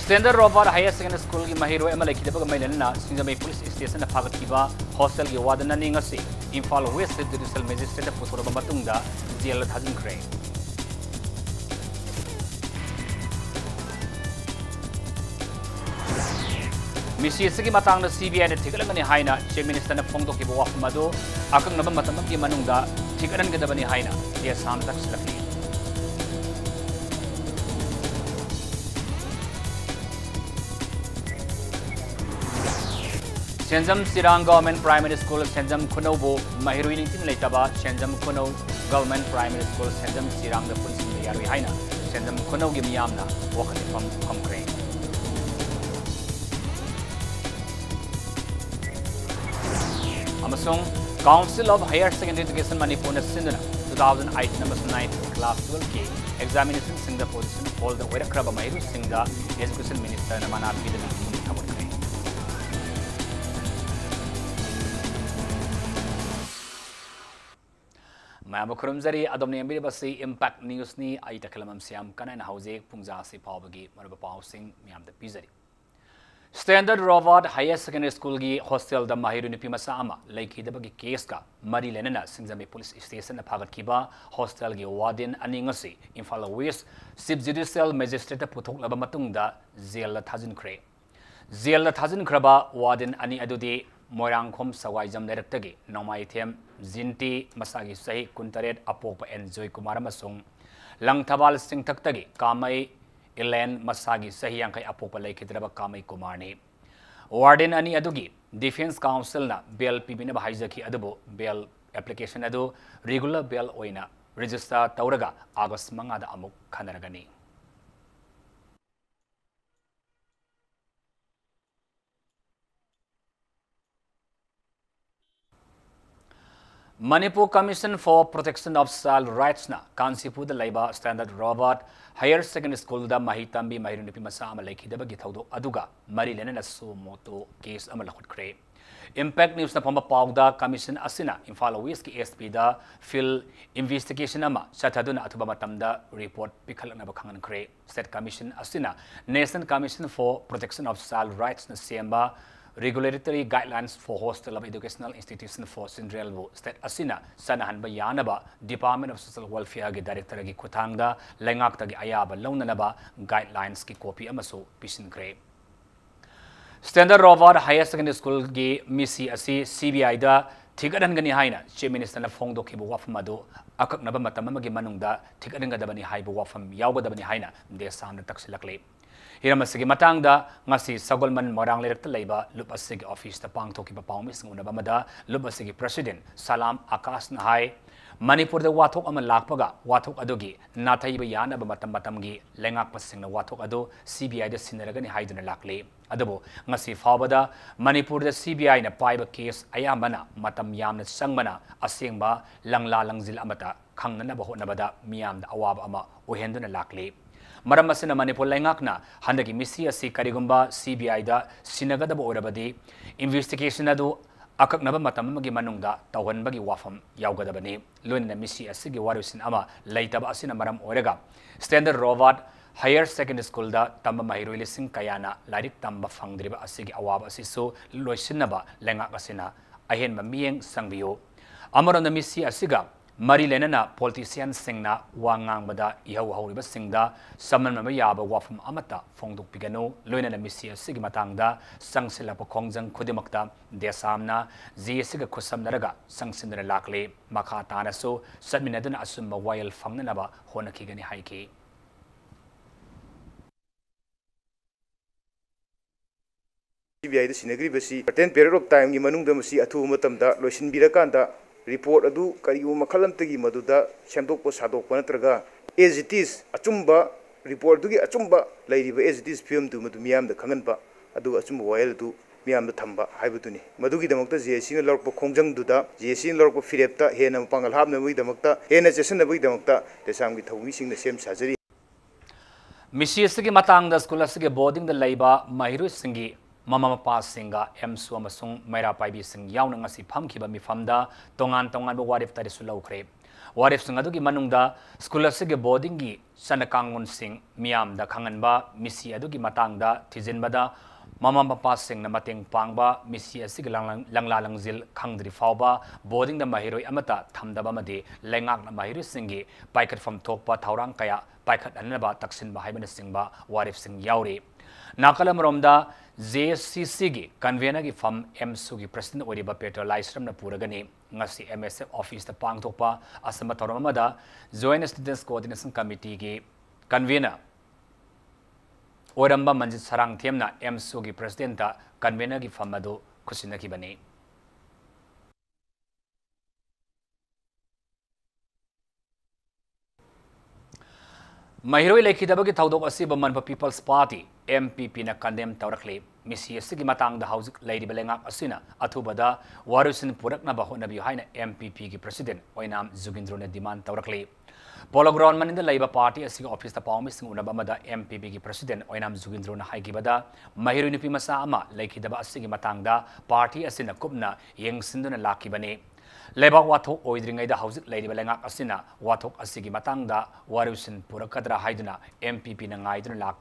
Standard Robert Higher Secondary School की महिरो एम लेखी दबग मैलना सिंजमे पुलिस स्टेशन फागत कीबा हॉस्टल की वार्डन निंगसी इम्फाल वेस्ट जुडिशियल मजिस्ट्रेट पुथोरब मतुंगदा जेल थाजिनख्रे मिसी मतंग CBI ने थिगलंगनी हाइना चीफ मिनिस्टर ने फोंदोकी वाफम अदो अकंगनब मतम की मनुंगदा थिगलंगदबनी हाइना ये साम तक Senjam Sirang Government Primary School Senjam Kunobo Mahiruin in Letaba Senjam Kuno Government Primary School Senjam Sirang the Police Yari Haina Senjam Kuno Gimiamna walking from Concrane. Amasung Council of Higher Secondary Education Manipur Sindana 2008 number 9 class 12K examination sing the position called the Werakraba Mahiru Singh the Education Minister Namana Bidana. मैं खुरमजरी अदमने बसी impact news नी आई तकलम सियाम कना हौजे पुंजा से पावगी मरब पाव सिंह मियाम द पिजरी स्टैंडर्ड रोवर्ड हायर सेकेंडरी स्कूल की हॉस्टल द माहिरु निपि मसा अमा लेखिदबगी केस का मरी लेना सिंजमे पुलिस स्टेशन फागत कीबा हॉस्टल की वार्डन अनिंगसी Imphal west chief judicial magistrate पुथोकलब मतुंगदा जेल थाजिनख्रे जेल थाजिनख्रबा वार्डन अनि अदुदी मोरांगखोम सवाइजम लेरक्तगी नोमाइथेम जिंटी मसागी सही कुंतरेट अपोप एनजॉय कुमार मसुंग लंगथबाल सिंथक्तगी कामई इलेन मसागी सही यांखै अपोप लेखिद्रब कामई कुमार ने वार्डन अनि अदुगी डिफेंस काउंसिल ना बेल पिबिनब हाइजकी अदुबो बेल एप्लीकेशन अदु रेगुलर बेल ओइना रजिस्टर तौरगा आगस्ट मंगादा अमुक खनरगनी Manipur Commission for Protection of Child Rights na Kansipu the Labor Standard Robert Higher Secondary School da Mahitambi Mahirunipi Masa Amalekidaba Githaudo Aduga Marilena Sumoto case Amalakut Cray. Impact News na Pamba Pawda Commission Asina Infala Whisky SP da Phil Investigation Ama Sataduna Atubamatamda Report Pikalana Bakangan Cray. State Commission Asina Nation Commission for Protection of Child Rights na Siamba Regulatory Guidelines for Hostel of Educational Institution for Sindrelbu State Asina Sanahanba Yanaba Department of Social Welfare ki Director ki Kutangda Lengakta ki Ayaba Launanaba Guidelines ki copy amaso Pishin Gray. Standard Robert Higher Secondary School ki Misi Asi CBI da Tigadangani Haina Chief Minister na Fongdo ki Wafamadu Akak Naba Matamagi Manungda Tigadangadabani Haibu Wafam Yawadabani Haina De San Taxilakle. Hiramasi matangda ngasi sagolman morang lerekta leiba lupasigi office ta pangthoki ba pawmis nguna bamada lupasigi president Salam Akas na hai Manipur da wathok ama lakpaga wathok adogi nathai ba yana ba matam gi lengak pasing na wathok ado CBI da sinaragani haiduna lakle adabo ngasi fawbada Manipur da CBI na paiba case ayamana matam yamna sangmana asengba langla langjil amata khangnana ba hotnabada miyam da awab ama ohenduna lakle Maram asina Manipur Lengakna, Handaki Misi Asi Karigumba, CBI da Sinagadaba Orabadi, investigation adu Akak Naba Matamagi Manungda, Tawan Bagi Wafam, Yaugadabani, Luna Misi Asigi Warusin Ama, Laitaba Asina Maram Orega, Standard Robert, Higher Secondary School da Tamba Mahiru Lising Kayana, Ladik Tamba Fangdriba Asigi Awab Asiso, Loisinaba, Lengak Asina, Ahen Mamieng Sangbio, Amaran the Misi Asiga. Mari lenana politician singna wangang bada ihaw hawriba singda saman mamayaba wafam amata fongduk pigano loina misia sigmatangda sangsila pokongjang khudimakta desamna jesiga khusam naraga sangsindra lakle makha tanaso sadminaduna asumma wayal fangnanaba honakigani haiki CBI the sinagri basi 10 period of time gi manungda masi athu matamda loisin birakanda report adu kariu makhalam tagi maduda semdokpo sadokpa natraga as it is achumba report dugi achumba lairiba as it is film tu madu miyam da khanganba adu achumba wayal du miyam da thamba haibutuni madugi damakta JC na lorpo khongjang duda JC na lorpo firepta hena pangal habna bui damakta hena session na bui damakta desam gi thawmi sing na sem sajari Misi gi matang da school asige boarding da laiba mahiru singi Mama Mapa Singa, Msu Amasung, Maira Paibi Sing, Yaunang as Pamkiba Mifamda, Tongan Tongan Warif Tarisulokre. warif sing adu ki manungda school asige boarding gi sanakangun sing miam da khanganba misi adu ki matangda thizinbada mama papa sing na mateng pangba misi asig langla langjil khangdri fawba boarding da mahiroi amata thamdaba made lengak na mahiri singi paikat from thokpa thaurang kaya paikat anaba taksin ba haibana singba warif sing yauri nakalam romda JCC gi convener gi fam MSU gi president oriba Peter Laisram na puragani ngasi MSF office da pangthokpa asama tharamada joint students coordination committee gi convener Oramba Manjit Sarang Thiamna MSU gi president da convener gi famado kusina ki bani Mahiroi lekhidaba gi thaudok asi Manpa People's Party MPP na condemn tawrakle misi asigi matang da housing lady belengak asina athubada warusin purakna ba honabi haina MPP gi president oinam Zugindro na demand tawrakle Polo ground man in the Labour Party as the office the Palmis Unabamada MPP ki president Oinam Zugindro na Haikibada Mahiru Nipi Masa Ama like the Basigi Matangda party as in a Kubna Yang Sinduna Lakibane Labour Watok Oidring the House Lady Belenga Asina Watok Asigi Matangda Warusin Purakadra Haiduna MPP Nangaidun Lak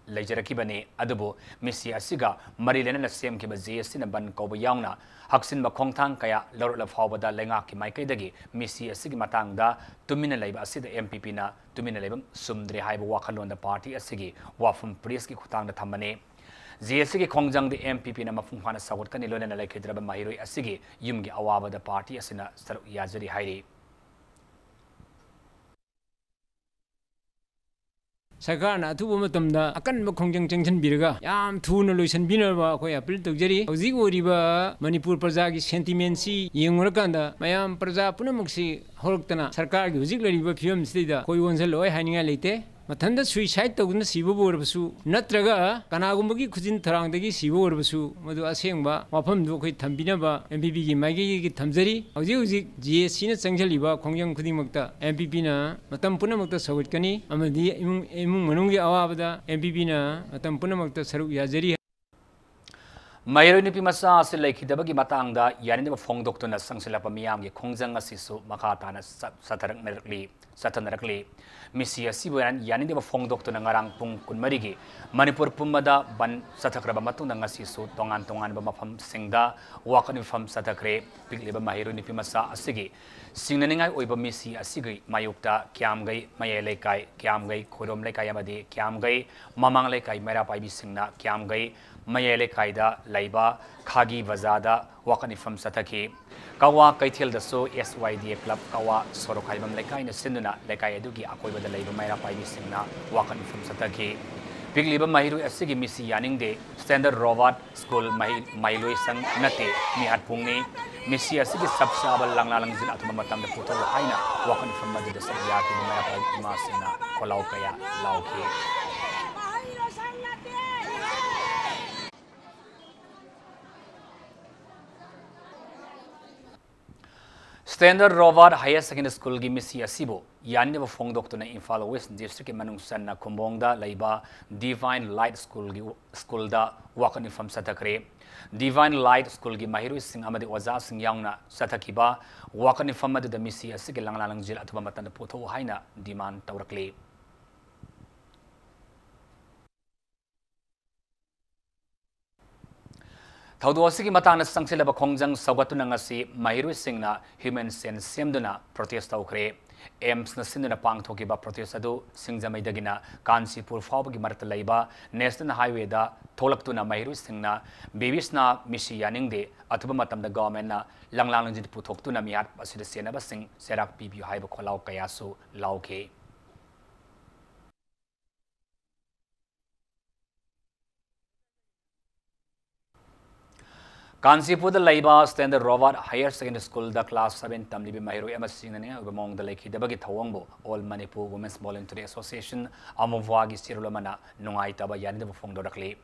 Lajarakibane Adubo Missy Asiga Marilena na Sem Kibazi Sinaban Kobayana Haksin Makongtang Kaya Lord of Hobada Lengaki Maikadagi Missy Asigi Matangda Tumina Labor Asida MPP na Tumina Labum Sumdri Haiba Wakalon the party Asigi Wafum Priski Kutang the Tamane ZSG Kongjang the MPP na Mafumhana Sawat Kanilona Lakedraba Mahiri Asigi Yumgi Awaba the party Asina Star Yazari Hairi Sakarna atubu matamda akan khongjang changchan biraga yam thuna loisan binarba khoi appeal tawjari hauji oriba manipur praja gi sentiment si yengurkanda mayam praja punamuksi horoktana sarkar gi hujik lariba phim sida koi wonsal loi haninga leite mathanda suicide tawna sibu borbasu natraga kanagumgi khujin tharangdagi sibu borbasu madu asengba wafam du khoi thambinaba MPP gi magi gi thamjari hauji hujik GSC na changjaliba khongjang khudimakta MPP na matam punamakta sawatkani amadi imung manunggi awabada MPP na matam punamakta saruk yazari Mahiro Nipi Masa si lekhidabagi matangda yaninaba phongdoktuna sangsilapa miyamgi khongjang asisu makatana satanarakli misi asibuyan yaninaba phongdoktuna ngarang pung kunmarigi Manipur pumada ban satakraba matungda ngasisu tongan ba mafam singda wakan fam satakre pigliba Mahiro Nipi Masa asigi singnaningai oiba misi asigi mayukta kyamgai mayelekai kyamgai khorom lekai amadi kyamgai mamang lekai mera paibi singna kyamgai Mayele Kaida, Laiba, Khagi Vazada, Wakanifam Sataki, Kawa Kaithil the So, SYDA Club, Kawa, Sorokaibam Lekai, Sinduna, Lekai Eduki, Akoiba the Labor Mera Pai Singna, Wakanifam Sataki, Big Liba Mahiru Asigi Missy Yaning Day, Standard Robot School, Mailui Sang Nate, Mihat Pungni, Missy Asigi Subsabal Langalangzil Atamatam the Puto Haina, Wakanifam Madi the Sabiaki, the Mera Pai Masina, Kolaukaya, Lauke. Standard Robert Higher Secondary School gi misi asibo yanne ba phongdoktuna Imphal West District manung sanna Kumbongda Laiba Divine Light School da wakan infam satakre Divine Light School gi Mahiru Singh amadi Oza Singh Yangna satakiba wakan infam madu da misi asige langlalang jil atuba matan potho haina demand tawrakle Thauduasigi matana sangsilaba khongjang sagatuna ngasi Mahiru Singhna human sense semduna protest tawkre AIMS na sinduna pangthokiba protest adu Singjamaidagina Kansipur fawbagi marta laiba National Highway da tholaktuna Mahiru Singhna Bibisna misi yaningde atuba matamda government na langlang jit puthoktuna mihat asida senaba sing serak pibu haiba kholau kayasu lauke Kansipur the Laiba Standard Robert Higher Secondary School the class 7 Tamlibi Mahiru Emasingane among the Lake Debagi Tawangbo All Manipur Women's Voluntary Association Amuvagi Sirulamana Nungai Taba Yanida Fongdokli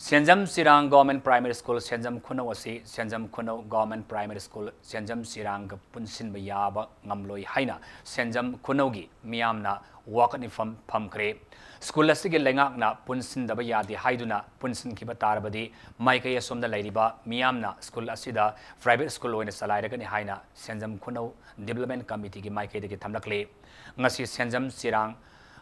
Senjam Sirang Government Primary School Senjam Khunau asi Senjam Khunau Government Primary School Senjam Sirang ga punsin ba yaba ngamloi haina Senjam Khunau gi miyamna wakan ifam phamkre school asigi lengak na punsin da ba yadi haiduna punsin ki ba tarbadi maikay asomda lairiba miyamna school asida private school oina salairaga ni haina Senjam Khunau Development Committee gi maikay de thamlakle ngasi Senjam Sirang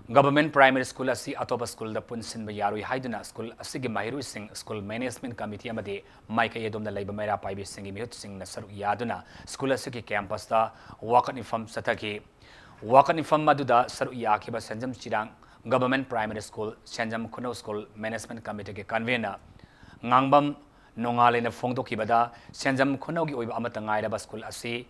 Government Primary School asi atopa school da punsin ba yaroi haiduna school asigi mahiru sing school management committee amade maikay edom da laiba maira paibi singi mihut sing na saru yaduna school asigi campus da wakan ifam sataki wakan ifam maduda saru yakiba Senjam Sirang Government Primary School Senjam Khunau School Management Committee ke convener ngangbam nongale na phongdokibada Senjam Khunau gi oiba amata ngaira school asi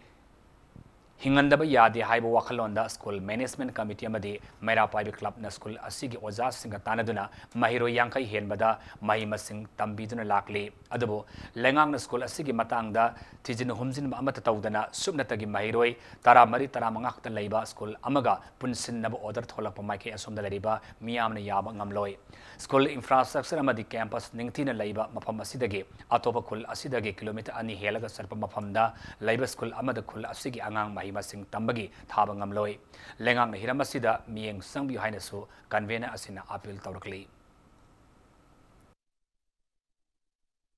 Hingandaba yadi haiba wakalonda school management committee amadi Maira Paibi club na school asigi oza singa tanaduna mahiro yankai henbada mahi masing tambiduna lakli adabu lengang na school asigi matangda tijin humjin amata tawdana subnatagi mahiroi tara mari tara mangak ta leiba school amaga punsin naba order tholakpa maike asomda leriba miyamna yaba ngamloi school infrastructure amadi campus ningtina leiba mafam asidagi atopa khul asidagi kilometer ani helaga sarpa mafamda leiba school amada khul asigi angang mahi masing tambagi thaba ngamloi lengang hiram asida miyeng sangbi haina su convener asina appeal tawrakli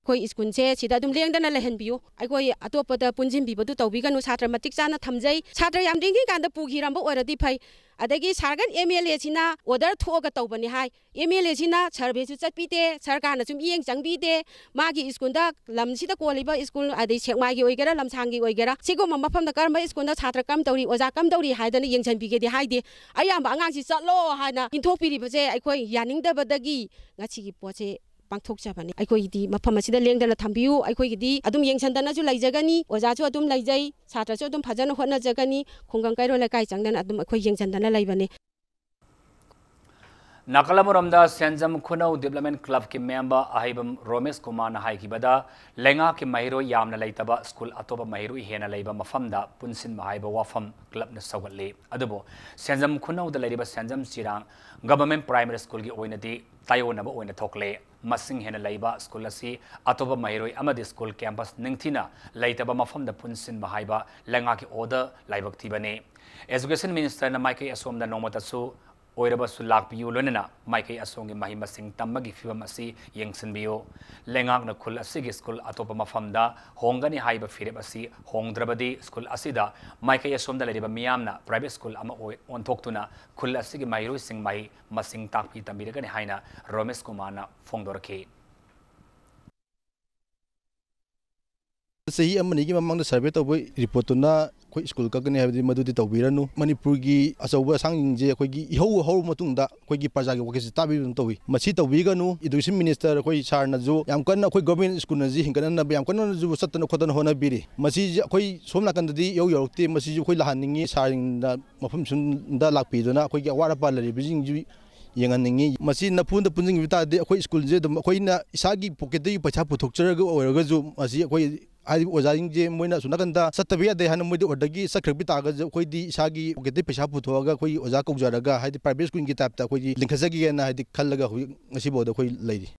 कोई school से सिदा दुम लेंदना लहन बियो अखोई अतोपदा पुंजिम बिबदु तौबिगनु छात्र मतिक चाना थमजै छात्र याम दिंगी कांदा पुगिरम ओरदि फै अदगी सारगन एमएलए सिना ऑर्डर थोगा तौबनि हाय एमएलए सिना सर्वे सु चटपिते सरकारना सुम इयeng चंगबिते मागी स्कूलदा लमसिदा कोलिबा स्कूल अदि सेकमागी ओइगरा लमसांगी ओइगरा सिगो मफमदा करम स्कूलदा छात्र कम तौरी ओजा कम तौरी हायदना यंगसन बिगेदि हायदे अयाम अंगांगसि चलो हाना इंथोपिरिबसे अखोई यानिंगदबदगी ngachigi poche पांथोकजाबने अखोइदी मफम असिदा लेंदना थंबियु अखोइदी अदुम येंगसनदनाजु लैजगनी ओजाजु अदुम लैजै छात्रजु अदुम फजन होनजगनी खुंगंग काइरो लकाइ चंगदना अदुम अखोइ येंगसनदना लैबने Nakalamuramda Senjam Khunau Development Club ki member Ahibam Romesh Kumar na haikibada lenga ki mahiro yamna leitaba school atoba mahiro hena leiba mafamda punsin mahaiba wafam club na sawale adubo Senjam Khunau da leiba Senjam Sirang Government Primary School gi oinadi tayonaba oina thokle masing hena leiba school asi atoba mahiro amadi school campus ningthina leitaba mafamda punsin mahaiba lenga ki order laibak thibane Education Minister na Mike Asomda nomatasu Oirabasu lakpiyu lonena Mike Asongi mahima sing tamagi fibam asi yengsenbiyo lengak na khul asigi school atopa mafamda hongani haiba fireb asi hongdrabadi school asida Mike Asomda leriba miyamna private school ama ontoktuna khul asigi mahiru sing mahi masing takpi tambiragani haina Romesh Kumar na phongdorke सही अमनी ममंग सर्वे तब report कोई school कगने मधुदी तौरनु Manpur की अचौब सांजे अखोई इहौ हौ मतुंगदा अखोई प्रजा की वकेस ताबीबन तौई मसी तौबीगनु education minister अखोई सारनजु याम कन्न अखोई गवर्नमेंट स्कूल नजी हिंगन याम कन्न जु सत्तन खोतन होनबीरी मसी अखोई सोम नाकंददी यौ यौरक्ते मसी अखोई लहानिंगी सारिंदा मफम सुंदा लाकपीदना अखोई अवारा पालरी बिजिंग यंगनिंगी मसी नफुंद पुंजिंग बितादे अखोई स्कूल जे दम अखोइना इसागी पॉकेटदगी पैसा पुथोकचरगा ओरगजु मसी अखोई आई ओजाइंजे मोइना सुनकंदा सत्तबिया दे हन मोइदि ओरदगी सख्रबि तागज अखोइदी इसागी पॉकेटदगी पैसा पुथोगा अखोई ओजा कौजरगा हाइदि प्राइवेट स्कूल की टाइप ता अखोइदी लिंखजगिना हाइदि खल्लगा ngasiboda अखोई लैदि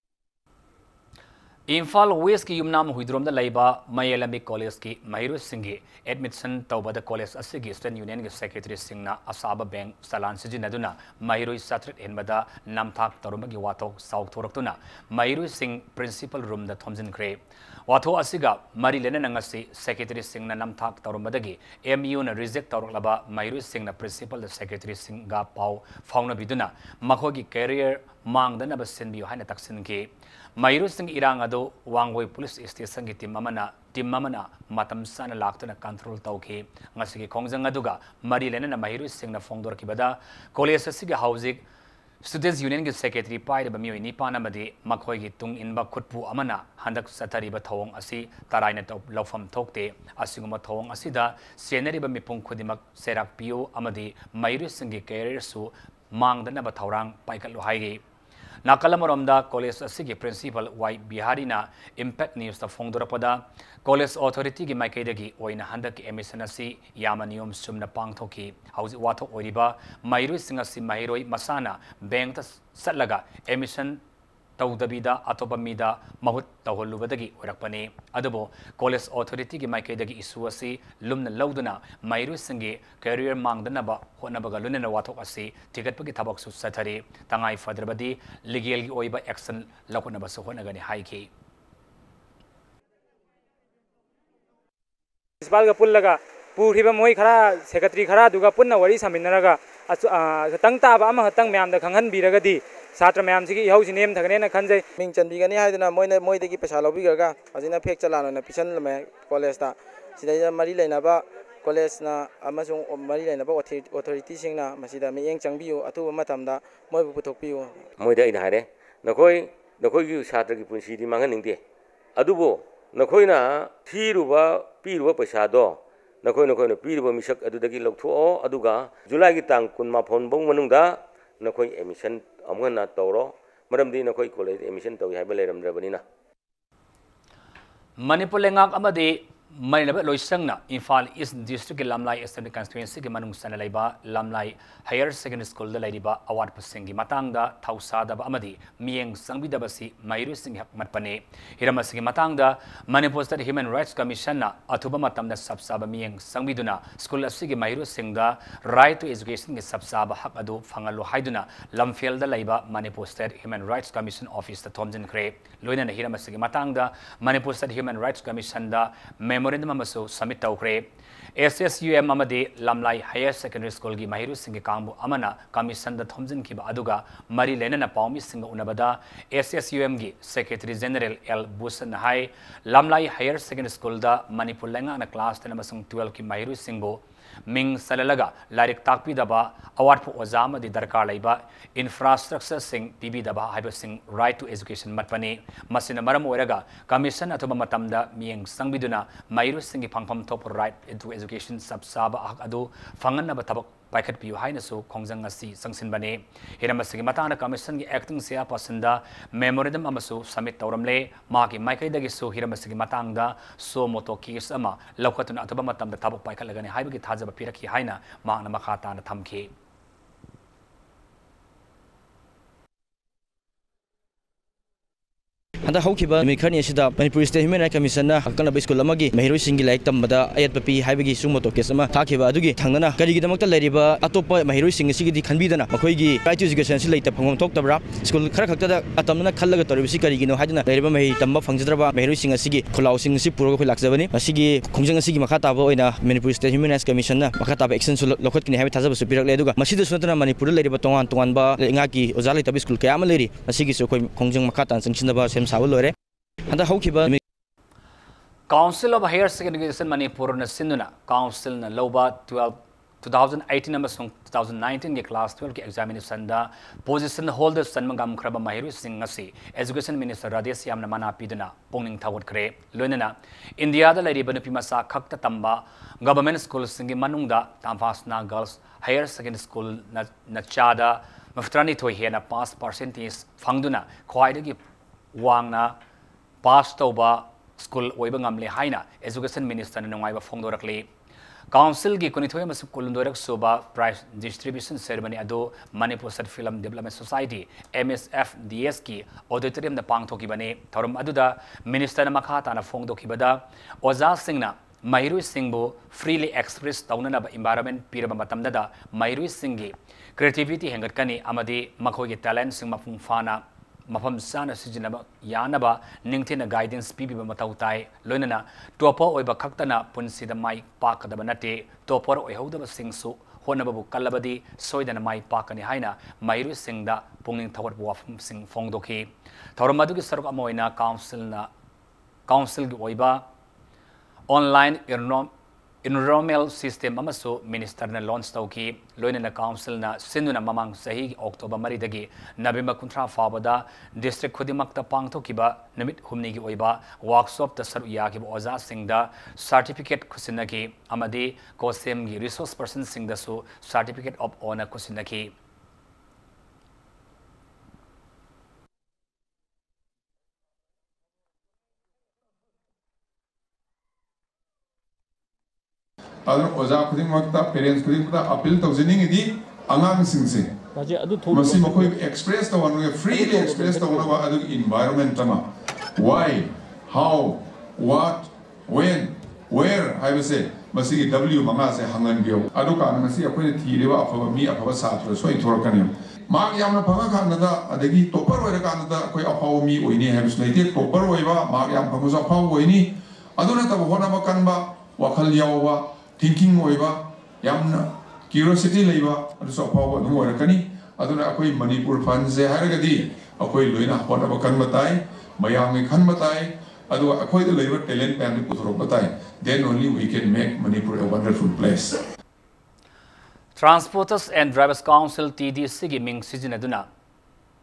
Imphal West ki yumnam huidrom da laiba Mayelami College ki mahiru singi admission tawbada college asigi student union ki secretary singna asaba bank salan sijinaduna mahiru satrit henbada namthak tarumagi wathok sauk thoraktuna mahiru sing principal room da thomjin kre watho asiga mari lena nangasi secretary singna namthak tarumadagi MU na reject tawraklaba mahiru singna principal da secretary singa pau fauna biduna makhogi career mangdana ba senbiyo haina taksin ki Mahiru sing irang ado Wangway police station ki team mamana matam sana laktuna control tauki ngasigi kongjang aduga mari lena na Mahiru sing na phongdor ki bada college asigi housing students union ki secretary pai ba mioi nipana madi makhoi gi tung inba khutpu amana handak satari ba thawong asi taraina top lofam thokte asiguma thawong asida scenery ba mipung khudimak serak pio amadi Mahiru sing ki career su mangdana ba thawrang paikal lo haigi Nakalamuramda college asigi principal Y Biharina impact news ta phongdorapada college authority ki maikaidagi oina handak emission asi yama niyom sumna pangthoki hauji wathok oiriba mahiru singasi mahiroi masana bank ta satlaga emission तौदबीदा अतोप मीदा महुत तौहलुबदगी ओरकपने अदबो college authority की माइकेदगी issue असी लुमन लौदना माइरुसिंगे करियर मांगदनबा होनबगा लुनना वाथोक असी थिगतपगी थबकसु सथरे तंगाई फद्रबदी लीगल की ओइबा एक्शन लौकनबसु होनगनी हाइखी प्रिंसिपल का पुल्लगा पूरीब मोई खरा सेक्रेटरी खरा दुगा पुन्ना वरी समिनरगा तंग ताबा अमा तंग म्याम द खंगन बिरगदी छात्र मैम से इहौसी नेम थगने खनजे मिंग चंबीगनी हाइदना मोइदगी पैसा लौबिगरगा हजिना फेक चलान पिसन लमे कॉलेजता सिदा मरी लेनाबा कॉलेजना अमसुंग मरी लेनाबा ऑथोरिटी सिंगना मसिदा मियेंग चंबियो अथुबा मतमदा मोइबु पुथोकपियो मोइदा इन हारे नखोई छात्र की पुंसीदी मांगनिंगदे अदुबो नखोइना थीरुबा पीरुबा पैसादो नखोइना पीरुबा मिसक अदुदगी लौथो अदुगा जुलाई की तांग 14 बौ मनुंगदा नखोई एडमिशन अमगना तौरो मरमदी नखोई कॉलेज एडमिशन तौई हाइबा लेरमद्रबनिना मणिपुर लेंगाक अमदे मरिनब लोइसंगना इम्फाल ईस्ट डिस्ट्रिक्ट के लमलाई एसेंबली कॉन्स्टिट्यूएंसी के मनुंग सन लेबा लमलाई हायर सेकेंडरी स्कूल द लेरिबा अवार्ड पसिंग की मतंगदा थौसादब अमदि मियेंग संबिदबसी माइरु सिंह हकमतपने हिरमसी की मतंगदा Manipur state human rights commission ना अथुबा मतमदा सबसाब मियेंग संबिदुना स्कूल असि के माइरु सिंगदा राइट टू एजुकेशन के सबसाब हक अदु फंगलो हाइदुना लमफेल द लेबा Manipur state human rights commission office द थोमजिन क्रे लोइना हिरमसी की मतंगदा Manipur state human rights commission दा मेमोरेंडम अमसु सबमिट तौखरे SSUM अमदे लमलाई हायर सेकेंडरी स्कूल की माहिरु सिंह कांगबु अमना कमीशन द थोमजिन की अदुगा मरी लेना पाउमी सिंह उनबदा SSUM की सेक्रेटरी जनरल एल बुसन हाई लमलाई हायर सेकेंडरी स्कूल द मणिपुर लेंगा क्लास 10 अमसुंग 12 की माहिरु सिंह मिंग सललगा लारिक ताकपीदबा अवार्ड फो ओजामदि दरकार लेबा इंफ्रास्ट्रक्चर सिंग पीबीदबा हाइब सिंग राइट टू एजुकेशन मतपने मसिन मरम ओरगा कमीशन अथवा मतमदा मियंग संबिदुना माइरु सिंग फंगफम थोप राइट टू एजुकेशन सबसाब हक अदु फंगनब थबक पाइखट पियु हाइनसु खोंजंग असि संसिनबने हिरमसिग मताना कमीशन की एक्टिंग से पसंदा मेमोरेंडम अमसु सबमिट तौरमले माकी माइकैदगिसु हिरमसिग मतांगदा सो मोटो केस अमा लौकतुन अथवा मतमदा थबक पाइखलगने हाइबगी थाजब पिरखी हाइना मांगना मखा ताना थमखी हंदा हौखिबा मिखरनी असिदा Manipur state human rights commission ना अकनब स्कूल अमगी महिरोई सिंगी लाइक तमबदा अयत पी हाइबगी सुमोतो केस अमा थाखिबा अदुगी थांगना करिगिदमक्ता लेरिबा अतोप महिरोई सिंग सिगिदी खनबीदना मखोइगी राइट टू एजुकेशन सि लेता फंगम थोक्तबरा स्कूल खरा खक्तदा अतमना खल्लगा तोरिबसि करिगिनो हादना लेरिबा महि तम्बा फंगजद्रबा महिरोई सिंग सिगी खुलाउ सिंग सि पुरोग खै लाक्जबनी असिगी खोंजंग सिगी मखा ताबा ओइना Manipur state human rights commission ना मखा ताबा एक्शन सु लखतकिनि हाइबा थाजबसु पिरकले अदुगा मसिदु सुनतना मणिपुर लेरिबा तोंगान तोंगानबा इंगाकी ओजा लेता स्कूल कया अमा लेरि असिगी सु खोइ खोंजंग मखा तान संचिनबा सेम साव लोरे हंदा हौखिबा council of higher secondary education Manipur न सिंधुना काउंसिल न लौबा 2018 अमसुंग 2019 के क्लास 12 के एग्जामिनेशन दा पोजीशन होल्डर सन्मगम खरबा माहिरु सिंह असि एजुकेशन मिनिस्टर राजेश यामना मना पिदुना पोंगनिंग थावटखरे लोइनना इंडिया दा लैरिबा नुपि मसा खक्ता तंबा गवर्नमेंट स्कूल सिंगी मनुंगदा तांफासना गर्ल्स हायर सेकेंडरी स्कूल नचादा मफ्त्रानी थोइ हेना पास परसेंटेज फंगदुना ख्वाइदगी वांगना पास तौबा स्कूल ओइबा ngamle हाइना एजुकेशन मिनिस्टर ने नंगाइबा फोंदोरकले काउंसिल की कुनिथोय मसु कुलुंदोरक सोबा प्राइज डिस्ट्रीब्यूशन सेरेमनी अदो Manipur state film development society MSFDS की ऑडिटोरियम द पांगथोकिबने थौरम अदुदा मिनिस्टर मखा ताना फोंदोकिबदा ओजा सिंगना माहिरु सिंगबो फ्रीली एक्सप्रेस तौननब एनवायरनमेंट पिरबा मतमददा माहिरु सिंगी क्रिएटिविटी हेंगटकनी अमदि मखोगी टैलेंट सिंग मफुंग फाना मफम साना सिजिनबा यानबा निंगथेना गाइडेंस पीबीबा मतौ ताई लोइनना टॉपर ओइबा खक्तना पुनसिदा माइ पाकदबा नटे टॉपर ओइहौदबा सिंगसु होनबबु कल्लबदी सोइदना माइ पाकनी हाइना माइरु सिंगदा पुंगिंग थवट वाफम सिंग फोंगदोखी थौरम अदुगी सरुक अमोइना काउंसिल की ओइबा ऑनलाइन इनरोलमेंट सिस्टम अमसु मिनिस्टर ने लॉन्च तौकी लोइनना काउंसिल ना सिंधुना ममांग सही अक्टोबर 3 दगी नवेंबर 15 फावदा डिस्ट्रिक्ट खुदिमक्ता पांगथोकिबा नमित हुमनी की ओइबा वर्कशॉप द सरू याकिबा ओजा सिंगदा सर्टिफिकेट खुसिनकी अमदी कोसेम की रिसोर्स पर्सन सिंगदसु सर्टिफिकेट ऑफ ऑनर खुसिनकी ओजा खुदिमक्ता पेरेंट्स खुदिमक्ता अपील तौजनिंगदी आंगांग सिंगसे मसी मकोई एक्सप्रेस तो वनु फ्रीली एक्सप्रेस तो वनु अदु environment तमा why how what when where highway से मसी की w मंगा से हंगन बियो अदु कान मसी अकोई थीरेबा अफबा मी अफबा सात्र सोई थोरकने माग यामना फंगा खानदा अदगी टॉपर वैर कानदा कोई अफाव मी ओइनी हाइबस लेते टॉपर वैबा माग याम फंगो अफाव ओइनी अदुना तब होना कनबा वखल यावबा थिंकिंग ओइबा यामना क्यूरियोसिटी लेबा अदुसो अफाव अदु ओरकनी अदुना अकोई मणिपुर फंड से हारगदी अकोई लोइना होना कन बताई मयाम में खन बताई अदु अकोई द लेबर टैलेंट पैन पुथरो बताई then only we can make Manipur a wonderful place. Transporters and Drivers Council TDC gi ming sizinaduna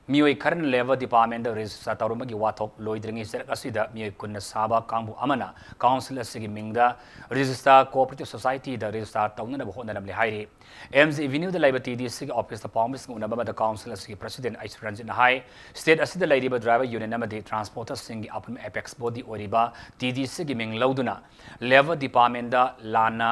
mioi kharan level department da register tarumagi wathok loidringi ser asida mioi kunna saba kangbu amana council asigi mingda register cooperative society da register tawnana bahona namle hairi MZ Avenue da laiba TDC gi office da promise ngunaba da council asigi president Aishwarya Ranjan hai state asida laiba driver union amadi transporters singi apun apex body oriba TDC gi ming lauduna level department da lana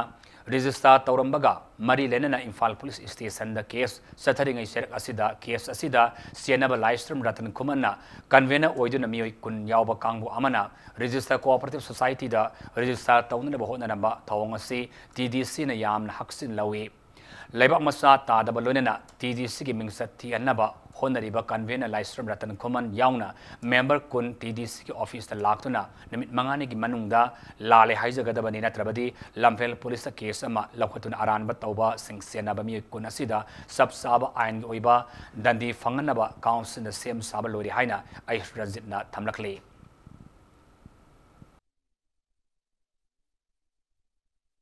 register taurambaga mari lenana Imphal police station da case satharingai serak asida case asida sienaba livestream ratan kumanna convener oiduna mioi kun yawba kangbu amana register cooperative society da register tawnana bahona namba thawng asi TDC na yamna haksin lawi laibak masa ta da balonena TDC gi mingsat thi anaba honariba convener livestream ratan kuman yauna member kun TDC ki office da laktuna nimit mangani gi manungda lale haijagadabani natrabadi lamphel police case ama lakhatun aranba tauba singsenaba bami kun asida sab saba ain oiba dandi fanganaba council na sem saba lori haina Aishwarya Ranjan na thamlakle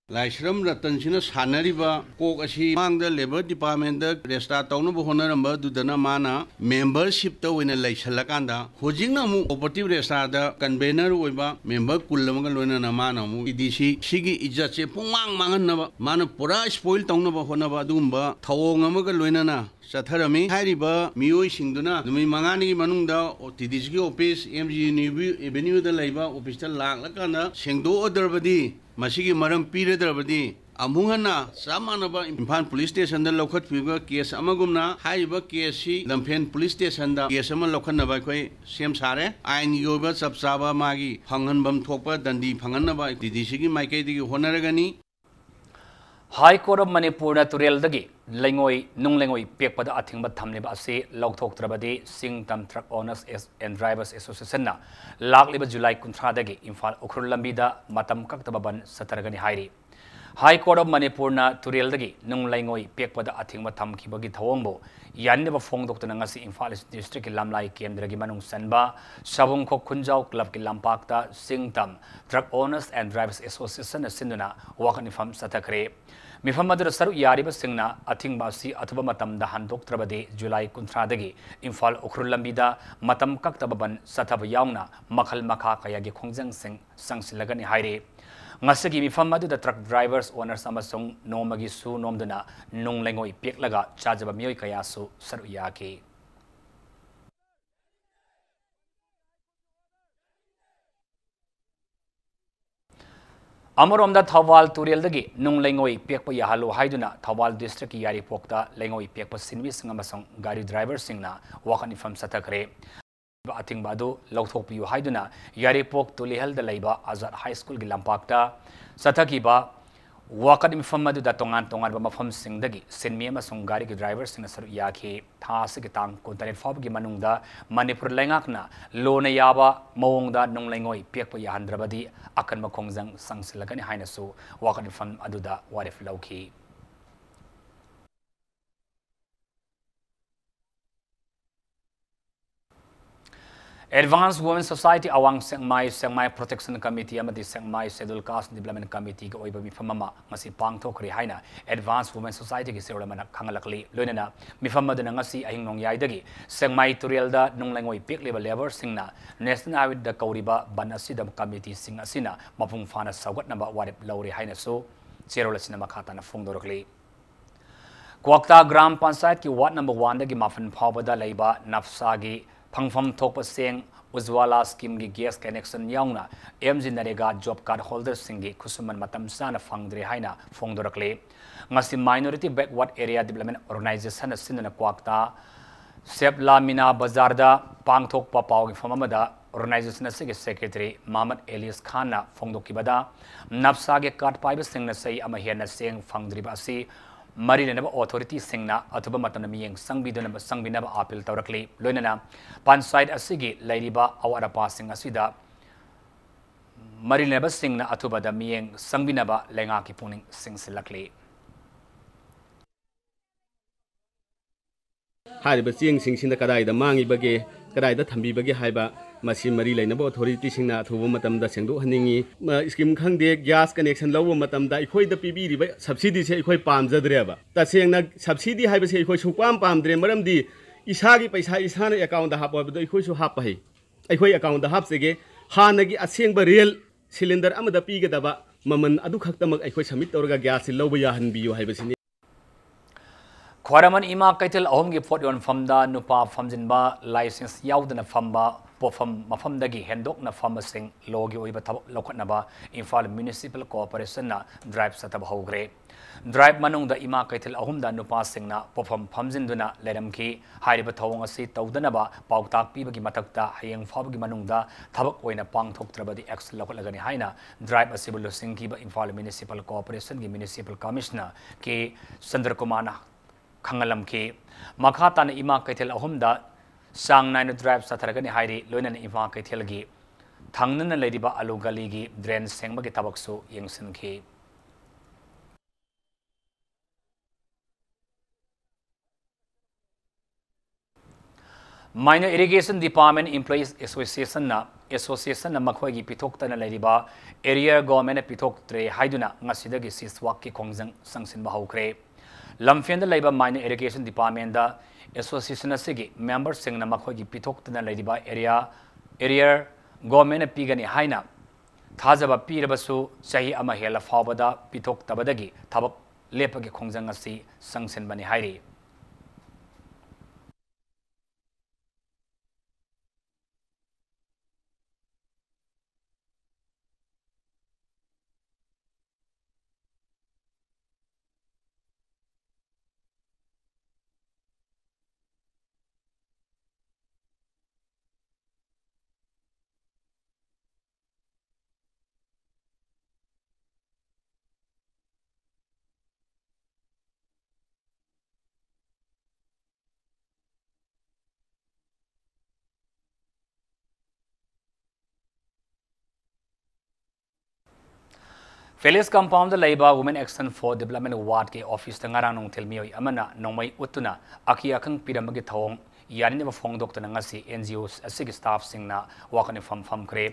Laishram Ratan Sina Sanariba, Kokashi, among the Labor Department, the Resta Town of Honoramba, Dudana Mana, membership to win a Laishalakanda, Hojinamu, Cooperative Resta, convener Weba, member Kulamanga Namana, Idishi, Shigi Ijache, Pumang Mangana, Manapura, spoiled Town of Honabadumba, Tawangamaga Luenana. Satharami, Hariba, Mio Singduna, the Mangani Manunda, or Tidiski office, MG Avenue the Labor, official Lakana, Shengdo Oderbadi, Masigi Maram period Rabadi, Amungana, Samanaba, Impan police station, the local figure, Kias Amagumna, Haiba KSC, Lampian police station, the Kiasama Lokanabakwe, Siem Sare, Ain Yoba, Sabsaba Magi, Hanganbam Topa, Dandi Panganaba, Tidisiki, Maikati, Honoragani. High Court of Manipur na Turel dagi Lengoi Nung Lengoi Pekpada Athingba Thamniba Ase Lokthok Trabadi Sing Tam Truck Owners and Drivers Association na Lagliba July Kuntra dagi Imphal Ukhur Lambida Matam Kaktababan Sataragani Hairi High Court of Manipur na Turel dagi Nung Lengoi Pekpada Athingba Thamkibagi Thawongbo Yaneba Fong Dr. Nangasi Imphal District Lamlai Kendragi Manung Sanba Sabung Kok Kunjau Club Ki Lampakta Sing Tam Truck Owners and Drivers Association na Sinduna Wakan Ifam Satakre Mifamadu Saru Yariba Singna Athing Basi Atuba Matam da Handok Trabade July Kuntradagi Imphal Ukrulambida Matam Kaktababan Sataba Yauna Makal Maka Kayagi Kongjang Sing Sangsilagani Haire Ngasagi Mifamadu the truck drivers owners Amasung Nomagi Su Nomduna Nung Lengoi Peklaga Chajaba Mioi Kayasu Saru Yaki Amarom da Thawal Turel dagi Nung Lengoi Pekpa Yahalo Haiduna Thawal District Yari Pokta Lengoi Pekpa Sinvi Singamasong Gari driver Singna Wakan Ifam Satakre Ating Badu Lautopiu Haiduna Yari Pok Tulihel the Laiba Azad High School Gilampakta Satakiba Wakan Ifamadu da Tongan Tongan Mafam Sing dagi Sinmi Masong Gari driver Singasaru Yaki Tasikitang Kuntanet Fabgi Manungda Manipur Lengakna Lona Yaba Mongda Nung Lengoi Pekpa Yahandrabadi Akan Makongjang Sangsilagani Hainasu Wakan Ifam Aduda Warif Lauki Advanced Women's Society Awang Sengmai Protection Committee Amadi Sengmai Scheduled Caste Development Committee Go Oiba Mifamama Ngasi Pangthokri Haina Advanced Women's Society Ki Serolamana Kangalakli Lunena Mifamada Ngasi Ahing Nong Yaidagi Sengmai Turielda Nung Lengoi Pek Level Lever Singna National Avid the Kauriba Banasidam Committee Sing Asina Mapung Fana Sagat Namba Warip Lauri Haina So Serolasina Makatana Fungdorokli Kwakta Gram Pansayat Ki Wat number 1 Dagi Mafan Pawbada Laiba Nafsagi Pangfam Topa Seng Ujjwala scheme की gas connection याउना MG NREGA job card holder सिंगी खुसुमन मतम साना फंगद्रे हाइना फोंगदोरकले ngasi minority backward area development organization sinna kwakta seplamina bazar da pangthok pa paw gi famamada organization asigi secretary Mohammed Elias Khan na phongdokibada napsa ge card paiba singna sei ama hena seng phangdriba asi mari lenaba authority singna athuba matamna miyeng sangbidona appeal tawrakli loinana panchayat asigi lairiba awara passing asida mari lenaba singna athuba da miyeng sangbinaba lenga ki puning singsilakli हारिबा चेंग सिंगसिन कदाइदा मांगिबगे कदाइदा थंबीबगे हाइबा मसी मरी लेनबो अथॉरिटी सिंगना अथुबो मतमदा सेंदो हनिंगी स्कीम खंगदे गैस कनेक्शन लवो मतमदा इखोइदा पीबीरिबा सब्सिडी से इखोइ पामजद्रेबा तसेंगना सब्सिडी हाइबसे इखोइ सुपाम पामद्रे मरमदी इसागी पैसा इसाना अकाउंट दा हापबदो इखोइसु हापहि इखोइ अकाउंट दा हापसेगे हानगी असेंगबा रियल सिलिंडर अमदा पीगदबा ममन अदु खक्तमक इखोइ सबमिट तौरगा गैस लवो याहनबियो हाइबसिनी Khwaraman ima kaitil ahom gi phot yon famda nupa famjinba license yaudana famba pofam mafamdagi hendok na famba sing logi oiba thab lokhatnaba Imphal Municipal Corporation na drive satab hogre drive manung da ima kaitil ahom da nupa sing na pofam famjinduna leramki hairiba thawong asi tawdanaba pautak pibagi matakta hayeng fabagi manung da thabak oina pangthoktrabadi action lokhlagani haina drive asibulu singkiba Imphal Municipal Corporation gi Municipal Commissioner ke Chandra Kumar खंगलम के मखातान इमा कैथेल अहुमदा सांग nine drive सथरगनी हाइरी लोइनन इमा कैथेल गी थंगनन लेरिबा आलू गली गी drain सेंगबगे तबकसु यंगसनखे minor irrigation department employees association ना मखोगी पिथोक्तन लेरिबा एरिया गवर्नमेंट पिथोक्त्रे हाइदुना ngasiदगी सिसवाक की खोंजंग संगसिनबा हौख्रे लमफेन लाइबा माइनर इरिगेशन डिपार्टमेंट दा एसोसिएशन असिगी मेंबर्स सिंगना मखोगी पिथोक्तना लाइबा एरिया गवर्नमेंट पीगनी हाइना थाजबा पीरबसु सही अमा हेला फावबदा पिथोक्तबदगी थबक लेपगी खोंजंग असि संगसिनबनी हाइरी Felix Compound Labour Women Action for Development Award के ऑफिस तंगारा नोंग थेलमियोई अमना नोंमई उतुना अकी अखंग पिरमगे थोंग यानिने फोंगदोक्तना ngasi NGOs asigi staff singna wakani fam kre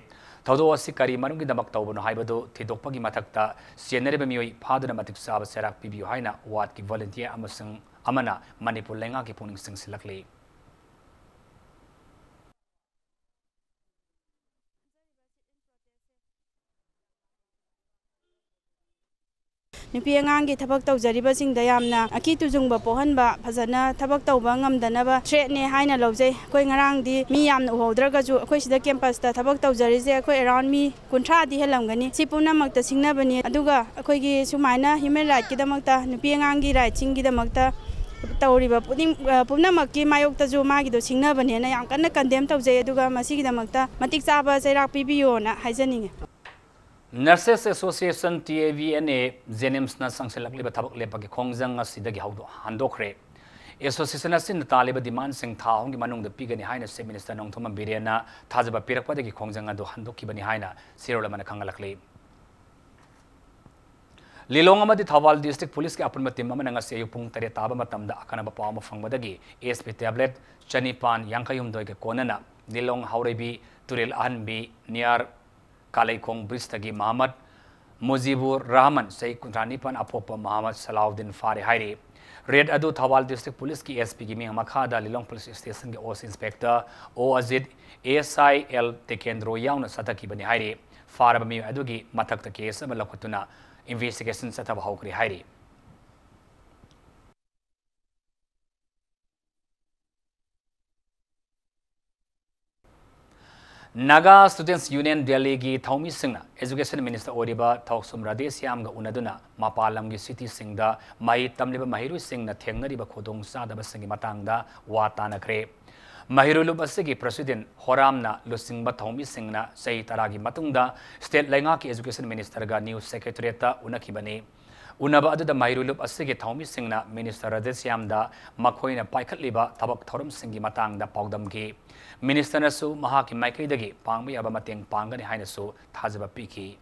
thodo asi kari manungi damak tawbano haibado thidokpagi mathakta seneribe mioi phaduna matik saba serak pibiyo haina ward ki volunteer amasung amana Manipur lenga ki puning singsilakli नुपी आंगांगी थबक तौजरिबसिंग दयामना अकी तुजुंगबा पोहनबा फजना थबक तौबा ngamdanaba threat ne haina lojai koi ngarang di mi yamna uhodragaju akoi sida campus ta थबक तौजरिजे akoi around mi kunthra di helamgani sipuna makta singnabani aduga akoi gi sumaina human right ki damakta nupi angangi right sing gi damakta तौरीबा पुनमकी मायोक्ता जो मागी दो सिंगनबने ना याम कन्ना condemn तौजै अदुगा Masih gi damakta matik chaba chairak pibiyona haijani Nurses Association TAVNA Zenems na sangselakliba thabak lepagi khongjang asidagi haudo handokre Association asin taliba demand sing thaong gi manung da pigani haina se minister nongthoma birena thajaba pirakpadagi khongjang adu handokibani haina sirola mana khangalakli Lilong amadi Thawal District Police ki apunma team amana ngase yupung tare taba matamda akanaba pawma phangmadagi ASP tablet chanipan yankayum doi ke konana Lilong haurebi turel anbi near Kalaikong Bristagi Muhammad Mujibur Rahman Sai Kuntranipan Apopa Muhammad Salahuddin Fari Hairi Red Adu Thawal District Police ki SP gi Makhada Lilong Police Station ki OS Inspector O Azid ASI L Tekendro yauna sataki bani Hairi Faraba mi adugi mathakta case ama lakutuna investigation satab haukri Hairi Naga Students Union Delhi gi Thawmi Singna Education Minister Oriba Thawsum Radesiam ga unaduna mapalam gi city singda mai tamliba mahiru singna thengnariba khodong sadaba singi matangda watana kre Mahiru Lubasigi President Horamna Lusingba Thawmi Singna sei taragi matungda State Lainga ki Education Minister ga New Secretariat unakibani Unaba adu da Mahirulup asigi Thawmi Singna Minister Radesiam da makhoina paikhatliba thabak thorum singi matang da paudam gi Minister nasu mahaki maikai dagi pangmi aba mateng pangani haina su thajaba piki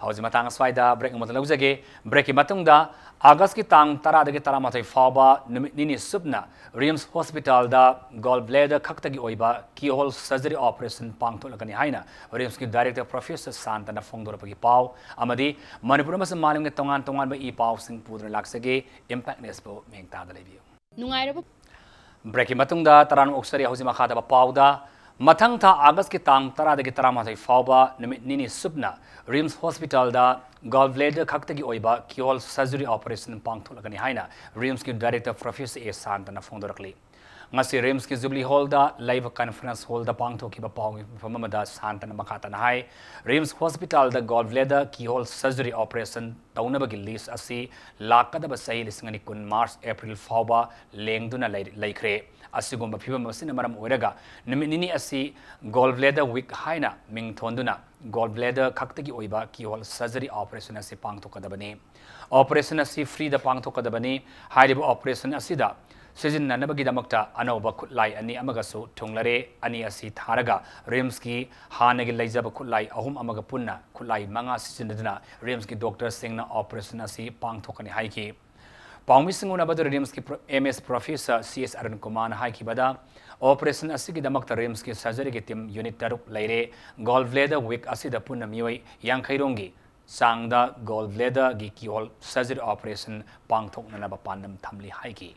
Hauzi matang swaida break matang lauzage break matungda August ki tang tara dagi tara matai faba nini subna Rims Hospital da gallbladder khaktagi oiba keyhole surgery operation pangtholakani haina Rims ki director Professor Santana Fongdora pagi pau amadi Manipur mas malim nge tongan ba I pau sing pudra laksage impact nespo mengta da lebiu nungairaba break matungda taran oksari hauzi makhada ba pauda Mathang tha August ki tang tara dagi tara matai faba nini subna Rims Hospital da gallbladder khaktagi oiba keyhole surgery operation pangtholakani haina Rims ki director Professor A Santana Fongdorakli ngasi Rims ki Jubilee Hall da live conference hall da pangthokiba pawi famamada Santana makhatana hai Rims Hospital da gallbladder keyhole surgery operation taunabagi list asi lakadaba sahi lisingani kun March April faba lengduna laikre asigomba phibam masina maram oiraga nini asi gallbladder week haina mingthonduna gallbladder khaktagi oiba keyhole surgery operation asi pangthokadabani operation asi free da pangthokadabani hairiba operation asida sejin nanabagi damakta anoba khutlai ani amagasu thunglare ani asi tharaga Rims ki hanagi laijaba khutlai ahum amaga punna khutlai manga sijinduna Rims ki doctor singna operation asi pangthokani haiki Pangmi singuna bada Rims ki MS Professor CS Arun Kumar haiki bada operation asigi damakta Rims ki surgery ki team unit taruk laire gallbladder week asida punna mioi yankairongi sangda gallbladder gi keyhole surgery operation pangthoknana ba pandam thamli haiki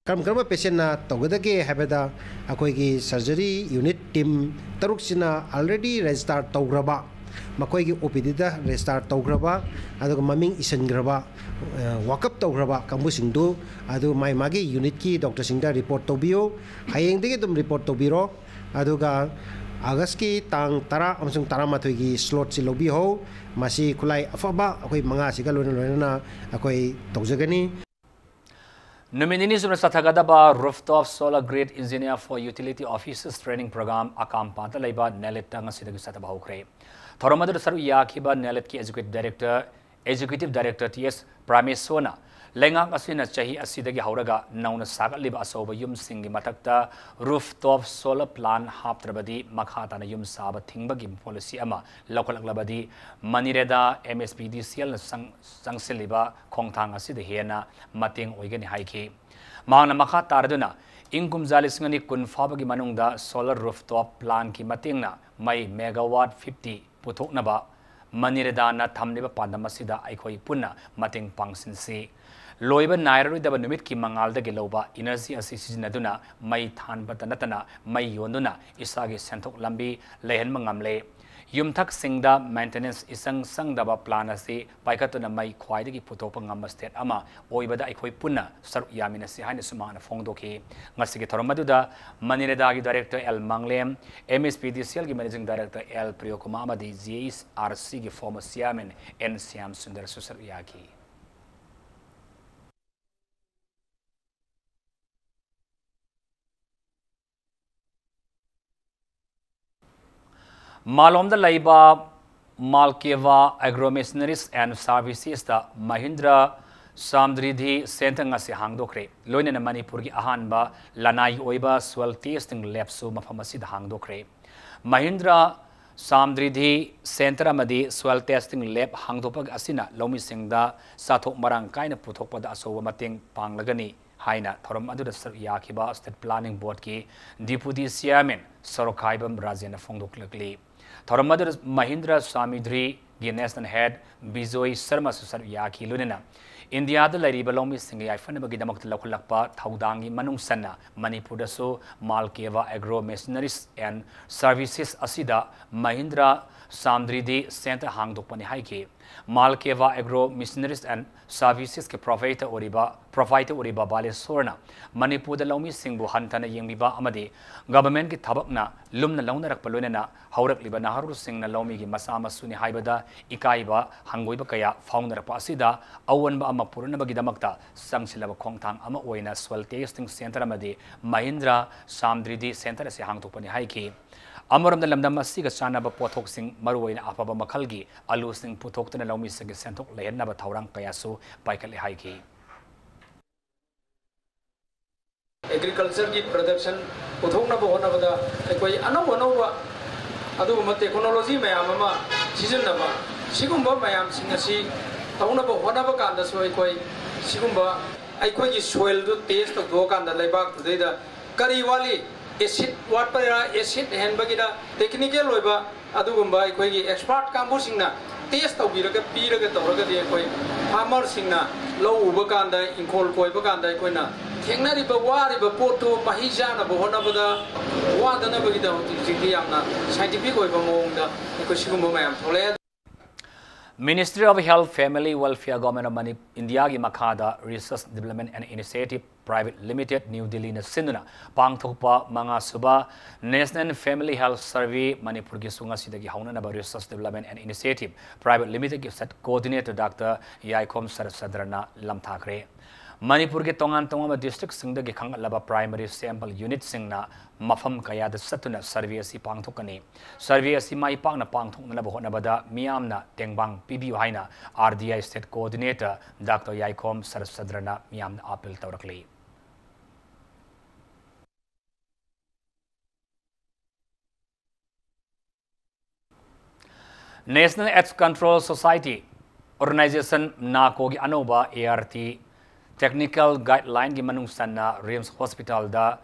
Karma patient na togedage habeda akoi gi surgery unit team taruk sina already register tograba makoi gi OPD da register tograba aduga maming isengraba walkup tograba kambu singdu adu mai magi unit ki doctor singda report tobio hayeng dege dum report tobiro aduga August ki tang tara amsung tara mathoi gi slot si lobi ho masi khulai afaba akoi manga siga loina akoi tawjagani Nominini Sumna Sathagadaba Rooftop Solar Grid Engineer for Utility Officers Training Program Akam Panta Laiba Nelet Tanga Sidagi Sataba Hokre. Thoramadu Saru Yakiba Nelet ki Executive Director TS Pramesona Lengang Asina Chahi Asidagi Hauraga Nauna Saga Liba Asoba Yum Singi Matakta Rooftop Solar Plant Haptrabadi Makhatana Yum Saba Tingbagi Policy Ama Local Labadi Manireda MSPDCL Sangsiliba Kongtang Asida Hena Mating Oigani Haiki Mana Makhat Tarduna Ingkum Zalisngani Kun Fabagi Manungda Solar Rooftop Plant Ki Matingna Mai Megawatt 50 Putuknaba Manireda na Tamniba Pandamasida Aikoi Puna Mating Pangsinsi Loiba Nairo daba numit ki mangal da giloba energy asi sizinaduna mai than batanatana mai yonduna isagi senthok lambi lehen mangamle yumthak singda maintenance isang sangdaba plan asi paikatuna mai khwaidagi putopa ngam state ama oibada aikhoi punna saru yamina si haina sumana fongdoki ngasigi thoromaduda Manireda gi director L Manglem MSPDCL gi managing director L Priyokuma amadi GSRC gi former chairman N Syam Sundar Susar Yaki Malomda Laiba Malkeva Agromachineries and Services da Mahindra Samdridhi Sentangasi Hangdokre Loinana Manipur gi ahanba Lanai Oiba Soil Testing Lab su mafamasi da Hangdokre Mahindra Samdridhi Center amadi Soil Testing Lab Hangdopag asina Lomi Singda Sathok Marang kaina puthokpada asoba mating panglagani haina thoram adu da yakiba State Planning Board ki Deputy Chairman Sorokaibam Rajena Fongdoklakli Thoramadu Mahindra Samidri gi National Head Bijoy Sharma Susar Yaki Lunena India da Lariba Lomi Singi Ifanabagi Damak Lakulakpa Thaudangi Manung Sana Manipur da so Malkeva Agro Machineries and Services Asida Mahindra Samdridhi Center Hangdokpani Haiki Malkeva Agro Missionaries and Services ke provider oriba Balesorna Manipur the Lomi Singbu Hantana Yemiba Amadi government ki thabakna lumna launa rakpalunena haurak liba naharu sing na lomi gi masama suni haibada ikaiba hangoiba kaya founder pasida awanba ama puruna bagi damakta sangsilaba khongthang ama oina soil testing center amadi Mahindra Samdridi center se hangtopani haiki Amaram the Lamdam Siga Sanaba Potok Sing Maruin Apaba Makalgi, Alu Sing Putok to the Lomi Sig Sentok Lehnaba Taurang Payaso, Paikali Haiki. Agriculture की production उठोंना बहुना बदा कोई ANOVA अदुगुम technology में आममा सिजनबा सिगुम्बा मयाम सिंगसी तौना बहुना बकांदा सोई कोई सिगुम्बा अखोई की soil दु taste दो कांदा लेबाक तुदेदा करी वाली acid what para acid hand bagida technical loiba adugumba अखोई की expert कामबु सिंगना taste तौबीरगा पीरगा तौरगा दे कोई farmer सिंगना लो उबकांदा इंकोल कोई बकांदा कोई ना Hengari Bawari Bapoto, Mahijana, Bohonabada, Wadana Bagida, scientific way Bamonda, Kushumum. Ministry of Health, Family Welfare, Government of Mani, Indiagi Makada, Research Development and Initiative Private Limited, New Delhi, Sinduna, Pangthopa, Manga Suba, National Family Health Survey, Manipur Gisunga Sidagi Haunana Research Development and Initiative Private Limited, set coordinator Dr. Yaikom Sarasadrana Lamthakre. Manipur ke tongan tongan district singda ke khangalaba primary sample unit singna mafam kaya da satuna survey si pangthokani survey si mai pangna pangthokna bahona bada miyamna tengbang PB haina RDI state coordinator Dr. Yaikom Sarasadrana miyamna appeal tawrakli National AIDS Control Society Organization NACO gi anoba ART Technical Guideline gi manung sanna RIMS Hospital da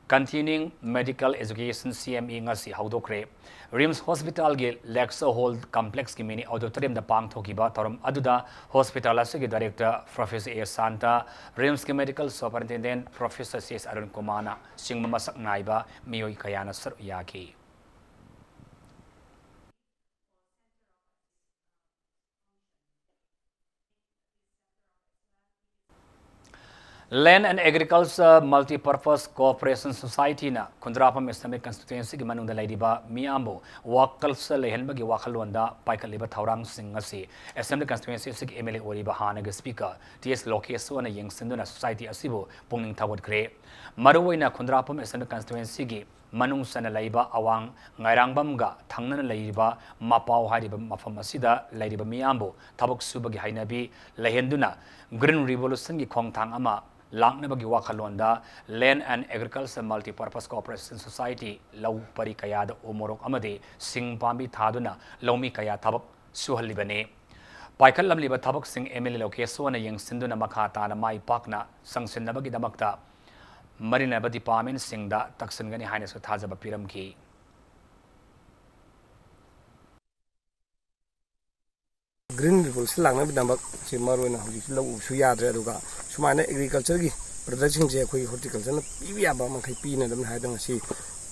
Continuing Medical Education CME ngasi haudokre RIMS Hospital gi lecture hall complex gi mini auditorium da pangthokiba torom aduda hospital asigi director Professor A Santa RIMS gi medical superintendent Professor CS Arun Kumana singma masak naiba miyoi kayana sar yaki Land and Agriculture Multi-Purpose Cooperation Society na Kundrapam Islamic Constituency ki manung da laidiba Miambo wakalsa lehenba gi wakalwanda paikaliba thaurang singasi Assembly Constituency sig MLA oriba hanaga speaker TS Lokeso na yengsinduna society asibo pungning thawat kre maruwaina Kundrapam Assembly Constituency gi manung sana laiba awang ngairangbam ga thangnana laiba mapau hariba mafam asida laidiba Miambo thabuk suba gi hainabi lehenduna Green Revolution gi khongthang ama Langnabagi Wakalonda, Land and Agriculture Multi-Purpose Cooperation Society, Lau Parikayada Omorok Amade, Sing Pambi Taduna, Lomi Kaya Tabak Suhalibane. Paikalam Liba Tabak Sing Emily Lokeso and Yang Sinduna Makata and Mai Pakna, Sang Sindabagi Damakta, Marina Department Sing da Taksangani Highness with Hazaba Piramki. Green Revolution lang na bidambak si Marwena hojik lau suya dre aduga sumana agriculture gi production je khoi horticulture na piya ba man khai pi na dam hai dang si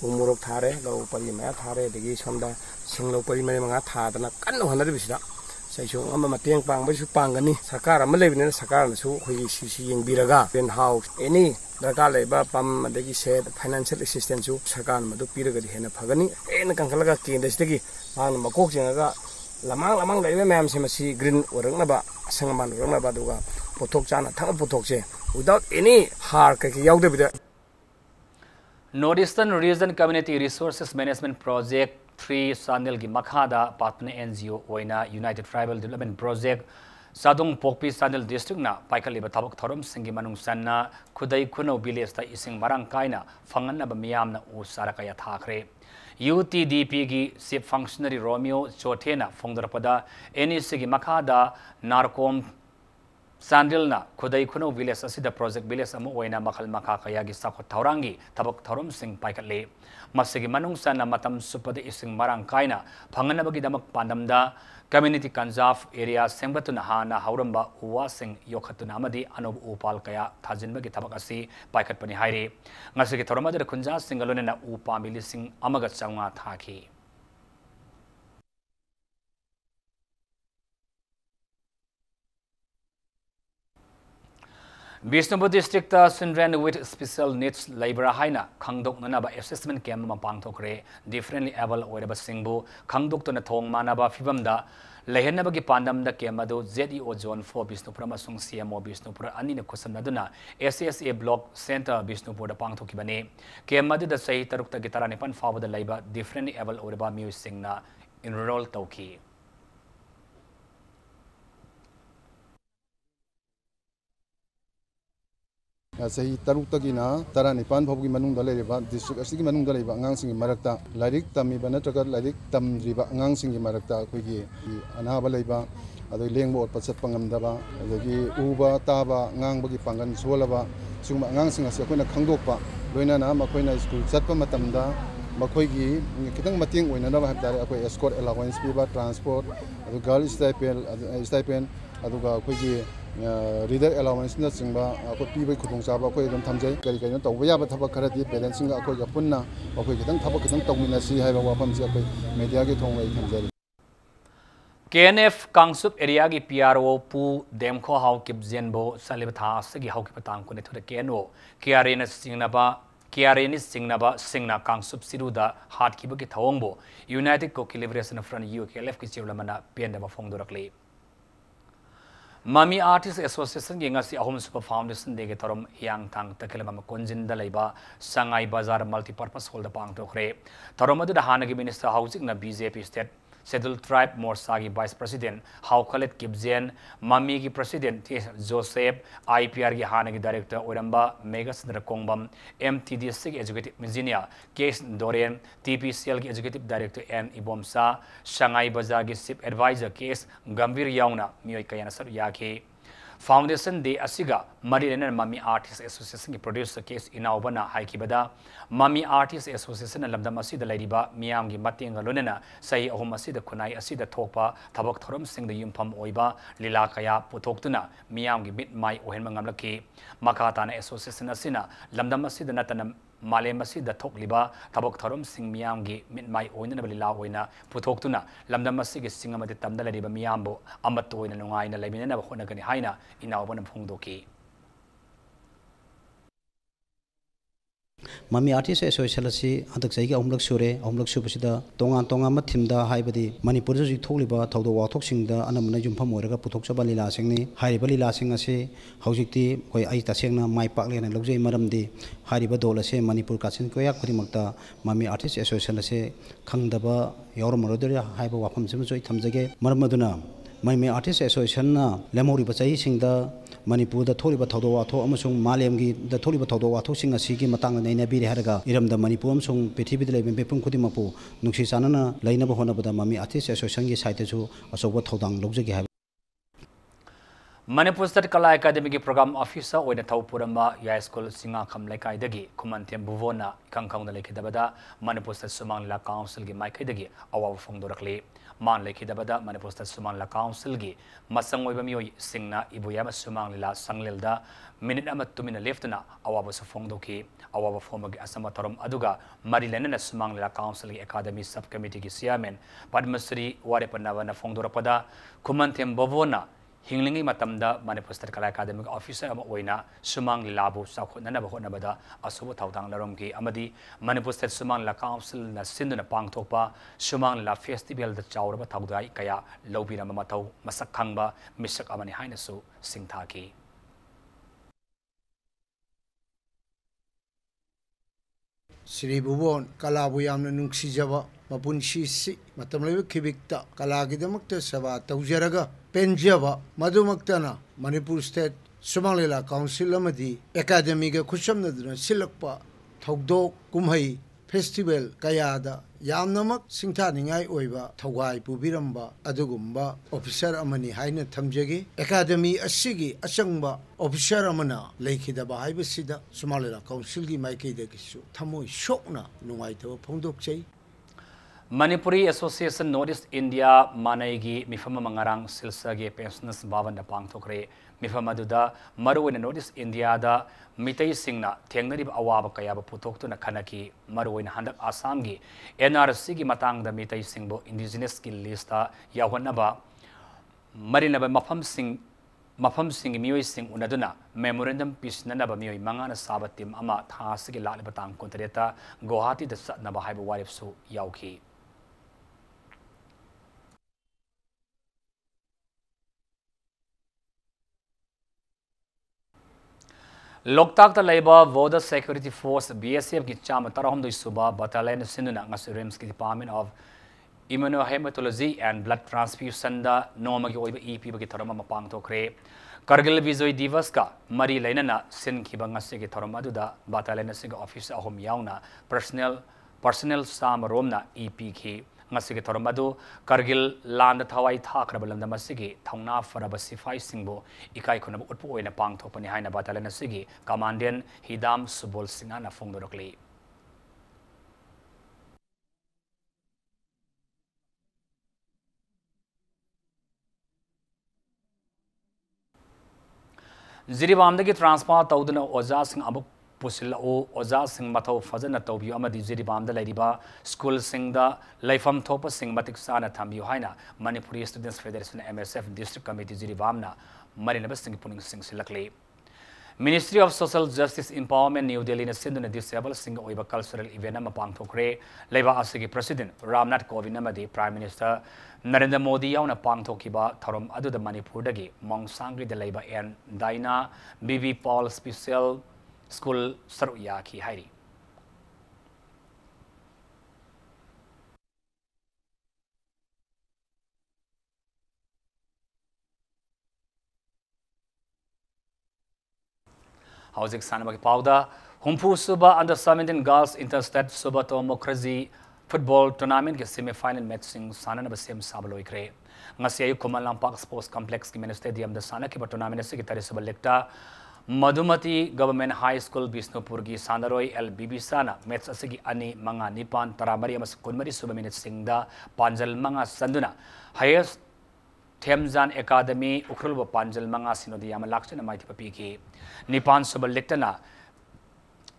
umurok thare lau pari ma thare degi somda singlo pari ma nga tha dana kan no hanari bisida sai so amma mateng pang ba su pangani sarkar ama lebine sarkar na su khoi si yeng biraga pen house any darkar leba pam degi se financial assistance su sarkar ma du piraga di hena phagani en kankalaga kendra sidagi man makok jenga lamang laiba ma'am se masi green orangna sangaman orangna ba duga pothok chana thang pothok che without any har ka yaude bida Northeastern Region Community Resources Management Project 3 Sanil gi makhada partner NGO oina United Tribal Development Project Sadong Pokpi Sanil District na paikaliba thabak thorom singi manung sanna khudai khuno village ta ising marang kaina fanganna ba miyam na usara kaya thakre UTDP gi Chief Functionary Romeo Chothena Fongdrapada NEC gi Makada Narcom Sandilna Khudai Khuno Village asida project village amu oina makhal makha kaya gi sakho thaurangi tabak thorom sing paikale masigi manung sana matam supade ising marang kaina phangana bagi damak pandamda community conserve area sengbatuna hana hauramba uwa sing yokhatuna amadi anob upal kaya thajinba gi thabak asi paikat pani haire ngasi gi thoromada khunja singalone na upa mili sing amaga changa thaki Bishnupur district children with special needs labor haina khangdok nanaba assessment camp ma pangthokre differently able oiraba singbu khangdok to na thong manaba fibamda lehenaba gi pandam da camp adu ZEO zone 4 Bishnupur amasung CMO Bishnupur ani na khusamnaduna SSA block center Bishnupur da pangthokibane camp adu da sahi taruk ta gitara ne pan fawada laiba differently able oiraba music singna enroll tawki Sahi taruk tagina tara nipan phobgi manung dalai riba district asigi manung dalai ba ngang singi marakta lairik tami bana traga lairik tam riba ngang singi marakta koigi anaba laiba adoi lengbo patsat pangam daba adagi uba taba ngang bagi pangan solaba suma ngang singa se koina khangdokpa loina na makoina school chatpa matamda makoigi kitang mating oina na habdare akoi escort allowance piba transport adu girl stipend aduga koigi reader allowance na singba ko pibai khudong chaba ko edam thamjai kari kari to ya ba thaba kharati balancing ko ga punna ko kitang thaba kitang tawmina si haiba wafam si ko media gi thong lai thamjari KNF Kangsup area gi PRO pu demkho hau kip zenbo salib tha sagi hau kip tang ko ne thura KNO KRN singna Kangsup siruda hat ki gi thawngbo United Koki Liberation Front UKLF ki chirlamana penda ba phongdorakle Mami Artist Association gi ngasi ahom super foundation de ge torom yang thang takelama konjin da leiba Sangai Bazar multipurpose hall da pang tokre torom adu da hanagi minister housing na BJP state Scheduled Tribe Morsa gi vice president Haukalet Kibzen Mami gi president Joseph IPR gi hanagi director Oramba Megasandra Kongbam MTDC gi executive engineer Case Dorian TPCL gi executive director N Ibomsa Sangai Bazar gi chief advisor Case Gambir Yauna mioi kayana sar yake Foundation Day asiga Marilena Mami Artist Association ki producer case inaubana haikibada Mami Artist Association lamdam asida lairiba miyam gi matenga lonena sai ahum asida khunai asida thokpa thabak thoram sing da yumpham oiba lila kaya putoktuna miyam gi mit mai ohenma ngamlaki makata na association asina lamdam asida natana Malem asida thokliba thabak thoram sing miyam gi mit mai oina balila oina putoktuna lamdam asigi singa mate tamda lariba miyambo amat oina nungai na laimina ba khona gani haina inaubana phongdoki Mami Artist Association asi hantak sai ga umlak sure umlak subasida tonga mathimda haibadi Manipur ji thokliba thawdo wathok singda anamna jumpham oraga puthok chaba lila singni hairiba lila sing asi haujikti koi ai tasengna mai pakle na logjei maramdi hairiba dol ase Manipur kasin koya khurimakta Mami Artist Association ase khangdaba yormarodria haiba wafam sim joi thamjage maramaduna Mami Artist Association na lemori bachai singda Manipur da tholiba thawdo watho amasung malemgi da tholiba thawdo watho singa sigi matang na ina biri haraga iramda Manipur amsung pithibid leiben bepum khudimapu nungsi sanana lainaba honabada Mami Artist Association gi site chu asoba thawdang logjagi ha Manipur State Kala Academy ki program officer oina thawpurama ya school singa kham laikai dagi Kumantem Buvona kangkang da lekidabada Manipur State Sumangla Council gi maikai dagi awaw phongdorakle man lekidabada Manipur State Sumangla Council gi masang oiba mioi singna ibuyama Sumanglila sanglelda minute ama tumina leftna awaba phongdoki awaba phomagi asama torom aduga marilena Sumanglila Council gi Academy subcommittee gi chairman Padmasri Warepanava na phongdorapada Kumantem Buvona Hinglingi matamda Manipur State Kala Academy officer ama oina Sumang Lilabu sakhotna ba honabada asubu thawdang laromki amadi Manipur State Sumang La Council na sinduna pangthokpa Sumang La Festival da chawraba thawdai kaya lobirama matau masak khangba misak amani haina su singthaki Sri Bubon Kalabu yamna nungsijaba mapunsi si matamlebe kibikta kalagidamakta saba tawjaraga penjaba madumaktana Manipur State Sumanglila Council amadi Academy ga khusamnaduna silakpa thawdok kumhai festival kayada yamnamak singthaningai oiba thawai pubiramba adugumba officer amani haina thamjagi Academy asigi achangba officer amana leikhidaba haibasida Sumanglila Council gi maikei gisu thamoi shokna nungai thaba phongdokchei Manipuri Association Northeast India Manaigi Mifama Mangarang Silsage Pensioners Bhavan da pangthokre Mifama duda Maruina Northeast India da Mitai Singna Tengnarib Awaba Kayaba Putoktuna Kanaki Maruina Handak Assam gi NRC gi matang da Mitai Singbo indigenous skill lista Yawanaba Marinaba Mafam Sing mafam sing mioi sing unaduna memorandum pisnanaba mioi mangana saba team ama thasigi lalba tang kontreta Guwahati da satnaba haiba warif su yauki. Loktak ta laiba Border Security Force BSF ki chama tarahom suba battalion sinuna ngasi RIMS ki Department of Immunohematology and Blood Transfusion da noma ki oiba EP ba ki tharama mapang thokre Kargil Vijoy Divas ka mari lainana sin ki ba ngasi ki tharama du da battalion sing office ahom yauna personnel sam romna EP ki ngasi ki tharama du Kargil land thawai thakraba lamda masigi thongna faraba sifai singbo ikai khuna utpu oina pang thokpani haina battalion sigi commandant Hidam Subol Singha na phongdorokli. Jiribamdagi transfer tawduna oja sing abuk pusilla o oja sing mathaw fajana tawbiyu amadi Jiribamda lairiba school singda laifam thopa sing matik sana thambiyu haina Manipuri Students Federation MSF District Committee Jiribamna marinaba sing puning sing silakli. Ministry of Social Justice Empowerment New Delhi na sinduna disabled sing oiba cultural event ama pangthokre laiba asigi President Ramnath Kovind amadi Prime Minister Narendra Modi yauna pangthokiba tharom aduda Manipur dagi Mongsangri da laiba and Daina BB Paul Special School saruya ki hairi. Hauzik sanamaki pauda humpu suba under 17 girls interstate suba tomocracy football tournament ke semi-final match sing sana na basem sabaloi kre ngasi ayu Kumalang Park Sports Complex ki main stadium da sana ki tournament se ki tare subalekta Madhumati Government High School Bisnupur gi Sandaroi LBB sana match asigi ani manga nipan taramari amas kunmari suba minute singda panjal manga sanduna highest Themzan Academy ukrulba panjal manga sinodi yama lakchana maiti papiki nipan suba lektana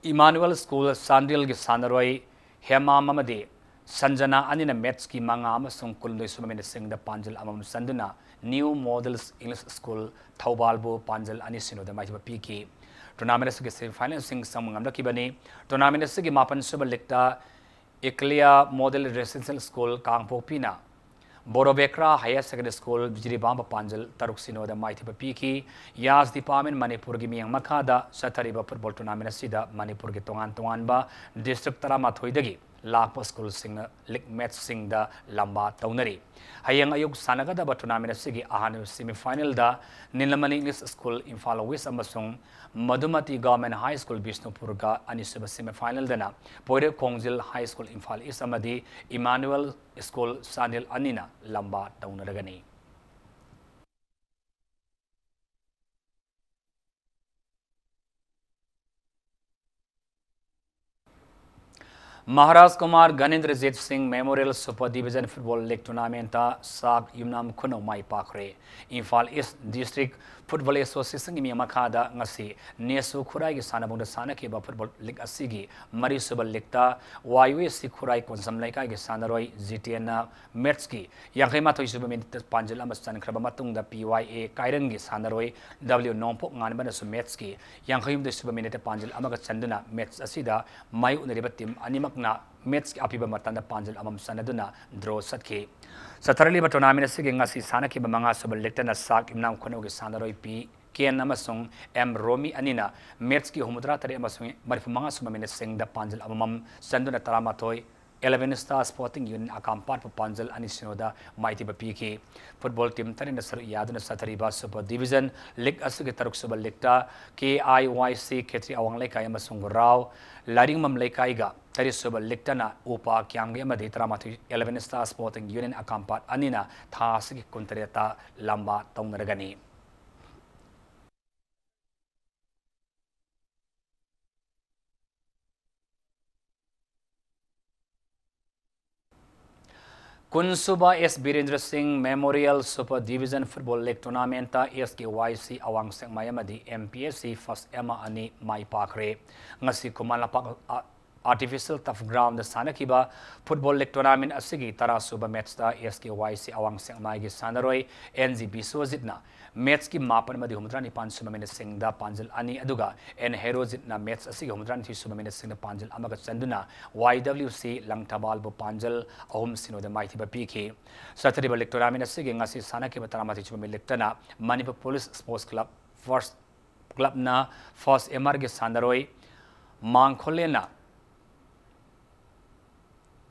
Emmanuel School Sandil gi Sandaroi Hema Mamadi Sanjana anina match ki manga amasung kulndoi suba minute singda panjal amam sanduna New Models English School Thaubalbu Panjal ani sinoda mai piki tournament se semi final sing samangam da kibani tournament se mapan suba lekta Eclair Model Residential School Kangpokpina Borobekra Higher Secondary School Jiribamba Panjal taruk sinoda mai piki Yas Department Manipur gi miyang makada satariba football tournament sida Manipur gi tongan ba district tarama thoidagi lakpa school sing league match sing da lamba taunari hayang ayuk sanagada ba tournament sigi ahanu semi final da Nilamani English School Imphal West amasung Madhumati Government High School Bisnupur ga anisaba semi final dana Poire Kongjil High School Imphal East amadi Emmanuel School Sanil anina lamba taunaragani. Maharaj Kumar Ganendra Jit Singh Memorial Super Division Football League Tournament Sak Yumnam Kuno Mai Pakre Imphal East District Football Association gi makada ngasi Nesu Khurai gi sanabung da sanaki ba Football League asigi Mari Super League ta YUS Khurai Konsam Laikai gi sanaroi GTN match gi yankhema thoi suba min panjal ama san khraba matung da PYA Kairang gi sanaroi W Nongpok ngan bana su match gi yankhayum da suba minute panjal ama ga chanduna match asida mai unariba team animak na match ki apiba matanda panjal amam sanaduna draw satki Satarali ba tournament sige ngasi sana ki ba manga subal lektana sak imnam khono gi sanaroi pi ken amasung M Romi anina match ki humudra tare amasung marfu manga suma minute sing da panjal amam sanduna tarama toy 11 Star Sporting Union akampat pa panjal ani sinoda maiti ba piki football team tare na sar yaduna satariba super division league asugi taruk subal lekta KIYC Khetri awang lekai amasung raw laring mam lekai ga tari subal lektana upa kyangge amadi taramati 11 Star Sporting Union akampat anina thasigi kuntareta lamba taunaragani. Kunsuba S. Birendra Singh Memorial Super Division Football League Tournament SKYC awang sengmayamadi MPSC First Emma ani mai pakre ngasi Kumalang Park artificial turf ground सानखिबा football league tournament असगी तरासुबा match दा SKYC अवांग सेंगमाई गी सानरोय NG बिस्वजितना match की मापन मधि हुमद्रानी 5 मिनट सिंगदा पांजल अनि अदुगा एन हेरोजितना मैच असगी हुमद्रानी 30 मिनट सिंगदा पांजल अमगा चंदुना YWC लंगथबाल बो पांजल अहुम सिनोदा माइथिबा पीखी सतरिबा लीग टूर्नामेंट असगी ngasi सानखिबा तरामाथि चुमे लिक्तना Manipur police sports club first club ना फर्स्ट MR गे सानरोय मांगखोलेना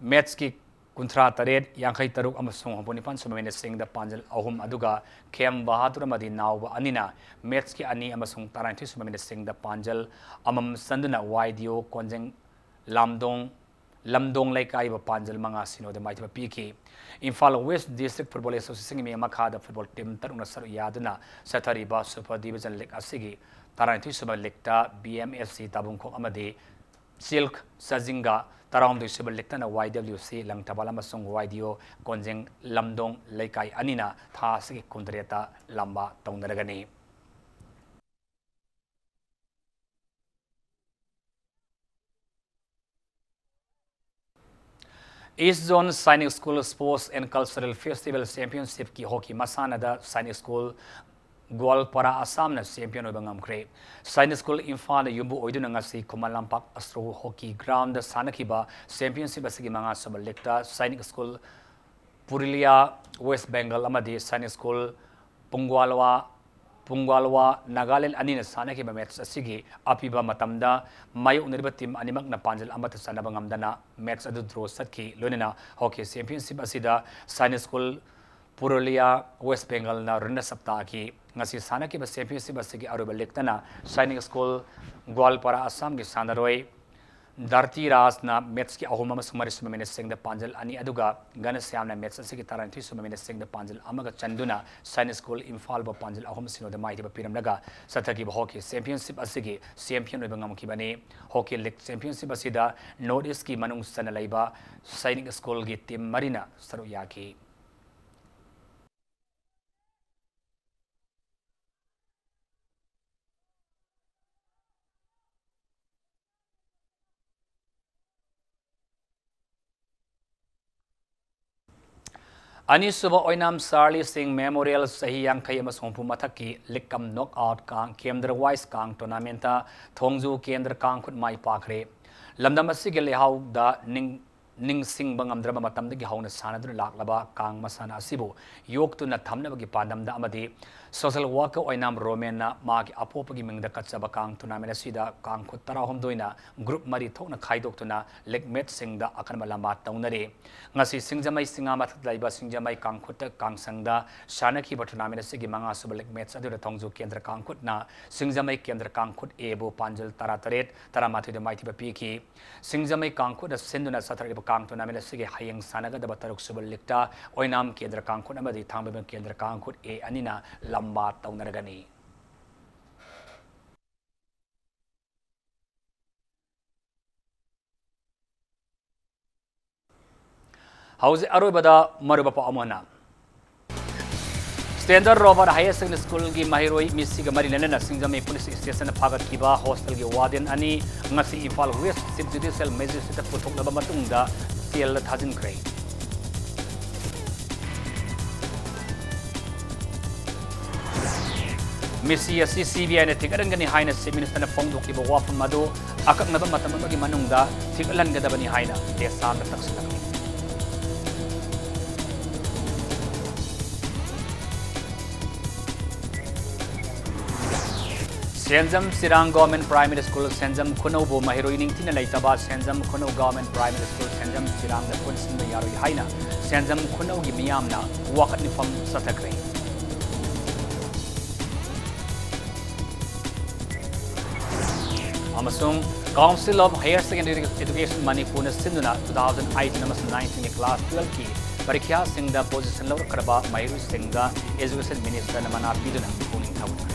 मैच की कुंथ्रा तरेट यांखई तरुक अमसों होनिपान सुमिन सिंह द पांजल अहुम अदुगा खेम बहादुर मदी नाव अनिना मैच की अनि अमसों तारांथि सुमिन सिंह द पांजल अमम संदना वाइडियो कोंजेंग लमदोंग लेकाई ब पांजल मंगा सिनो द माइथबा पीकी Imphal west district football association में मखादा फुटबॉल टीम तरुना सर यादना सथरीबा सुपर डिवीजन लीग असिगी तारांथि सुमिन लीगता BMFC ताबुंखो अमदे सिल्क सजिंगा तराउंड सुबर लिखना YWC लंगथबाल अमसों वाइडियो कोंजेंग लमदोंग लेकाई अनिना था से कुंदरेता लंबा तौनरगनी ईस्ट जोन सैनिक school sports and cultural festival championship की हॉकी मसानदा सैनिक स्कूल गोलपारा असम चैंपियन होबंगमख्रे सैनिक school Imphal युबु ओइदुना ngasi Khuman लंपाक astro hockey ground सानखिबा championship असगी मंगा सब लेक्टा सैनिक स्कूल पुरुलिया वेस्ट बेंगल अमदी सैनिक स्कूल पुंगवालवा नागालैंड अनिना सानखिबा मैच असगी अपिबा मतमदा मायोनरिबा टीम अनिमक न पांजल अमत सनबा ngamdana मैच अदु ड्रॉ सटकी लोनेना हॉकी चैंपियनशिप असिदा सैनिक स्कूल पुरुलिया वेस्ट बेंगल ना रन सप्ताह की ngasi सानखिबा चैंपियनशिप असगी अरुबा लेक्तना सैनिक स्कूल गोलपारा असम के सानरोय धरती राज ना मैच की अहुम मरिस मिनट सिंह द पांजल अनि अदुगा गणश्याम ना मैच असगी तारांथि मिनट सिंह द पांजल अमगा चंदुना सैनिक स्कूल इम्फाल ब पांजल अहुम सिनो द माइदिबा पिरमलगा सथकी हॉकी चैंपियनशिप असगी चैंपियन होबा ngamखिबने हॉकी लीग चैंपियनशिप असिदा नॉर्थ ईस्ट की मनुंग सन लैबा सैनिक स्कूल की टीम मरीना सरू याकी अनिसुबा ओइनाम सार्ली सिंह मेमोरियल सही यांखई अमसोंपु मथकी लिकम नॉकआउट कांग केंद्र वाइस कांग टूर्नामेंट थोंगजू केंद्र कांग खुद माई पाखरे लमदम असिगे लेहाउदा निंगसिंग बंगमद्रबा मतमदगी हौना सानदुन लाक्लबा कांग मसाना असिबु योक्तुना थमनबगी पांदमदा अमदी सोशल वर्कर ओइनाम रोमेना मागी अपोपगी मिंगदा कच्चबा कांग टूर्नामेंट असिदा कांग खुद तराहोमदोइना ग्रुप मरी थोकना खाइदोक्तुना लेग मैच सिंगदा अकनबा लमा तौनरे ngasi singjamai singa mathak laiba singjamai kangkhut kangsangda sanaki tournament असिगी मंगा सुब लेग मैच अदुदा थोंगजू केंद्र कांगखुट ना सिंgjamai केंद्र कांगखुट एबो पांजल तरातरेत तरामाथुद माइथिबा पीखी सिंgjamai कांगखुट सेंदुना सथरगिब कांग टूर्नामेंट असिगी हायंग सानगदबा तरुक सुब लिक्ता ओइनाम केंद्र कांगखुट अमदि थांबेबन केंद्र कांगखुट ए अनिना लंबा तौनरगनी हौजे अरोबदा मरुबपा अमना standard rover higher secondary school की महिरोई मिसिग मरीलेना सिंgjamai पुलिस स्टेशन फागतखिबा हॉस्टल की वार्डन अनि ngasi Imphal west chief judicial magistrate पुथोकलबा मतुंगदा जेल थाजिनख्रे मिसी असि CBI ने थिगरंगनी हाइना चीफ मिनिस्टर फोंदोकिबा वाफम मदो अकक्नबा मतमबगी मनुंगदा थिगलनगदबनी हाइना देशान तक्सलक सेंजम सिरांग गवर्नमेंट प्राइमरी स्कूल सेंजम खुनौबो महिरोई निंगथिना लेतबा सेंजम खुनौ गवर्नमेंट प्राइमरी स्कूल सेंजम सिरांग द पुनसिन यारोई हाइना सेंजम खुनौ की मियामना वाकत निफम सथखरे अमसुंग council of higher secondary education Manipur सिंधुना 2018-19 क्लास 12 की परीक्षा सिंह द पोजीशन लौरखरबा महिरोई सिंह द एजुकेशन मिनिस्टर मना पीदुना पुनिंग थाउन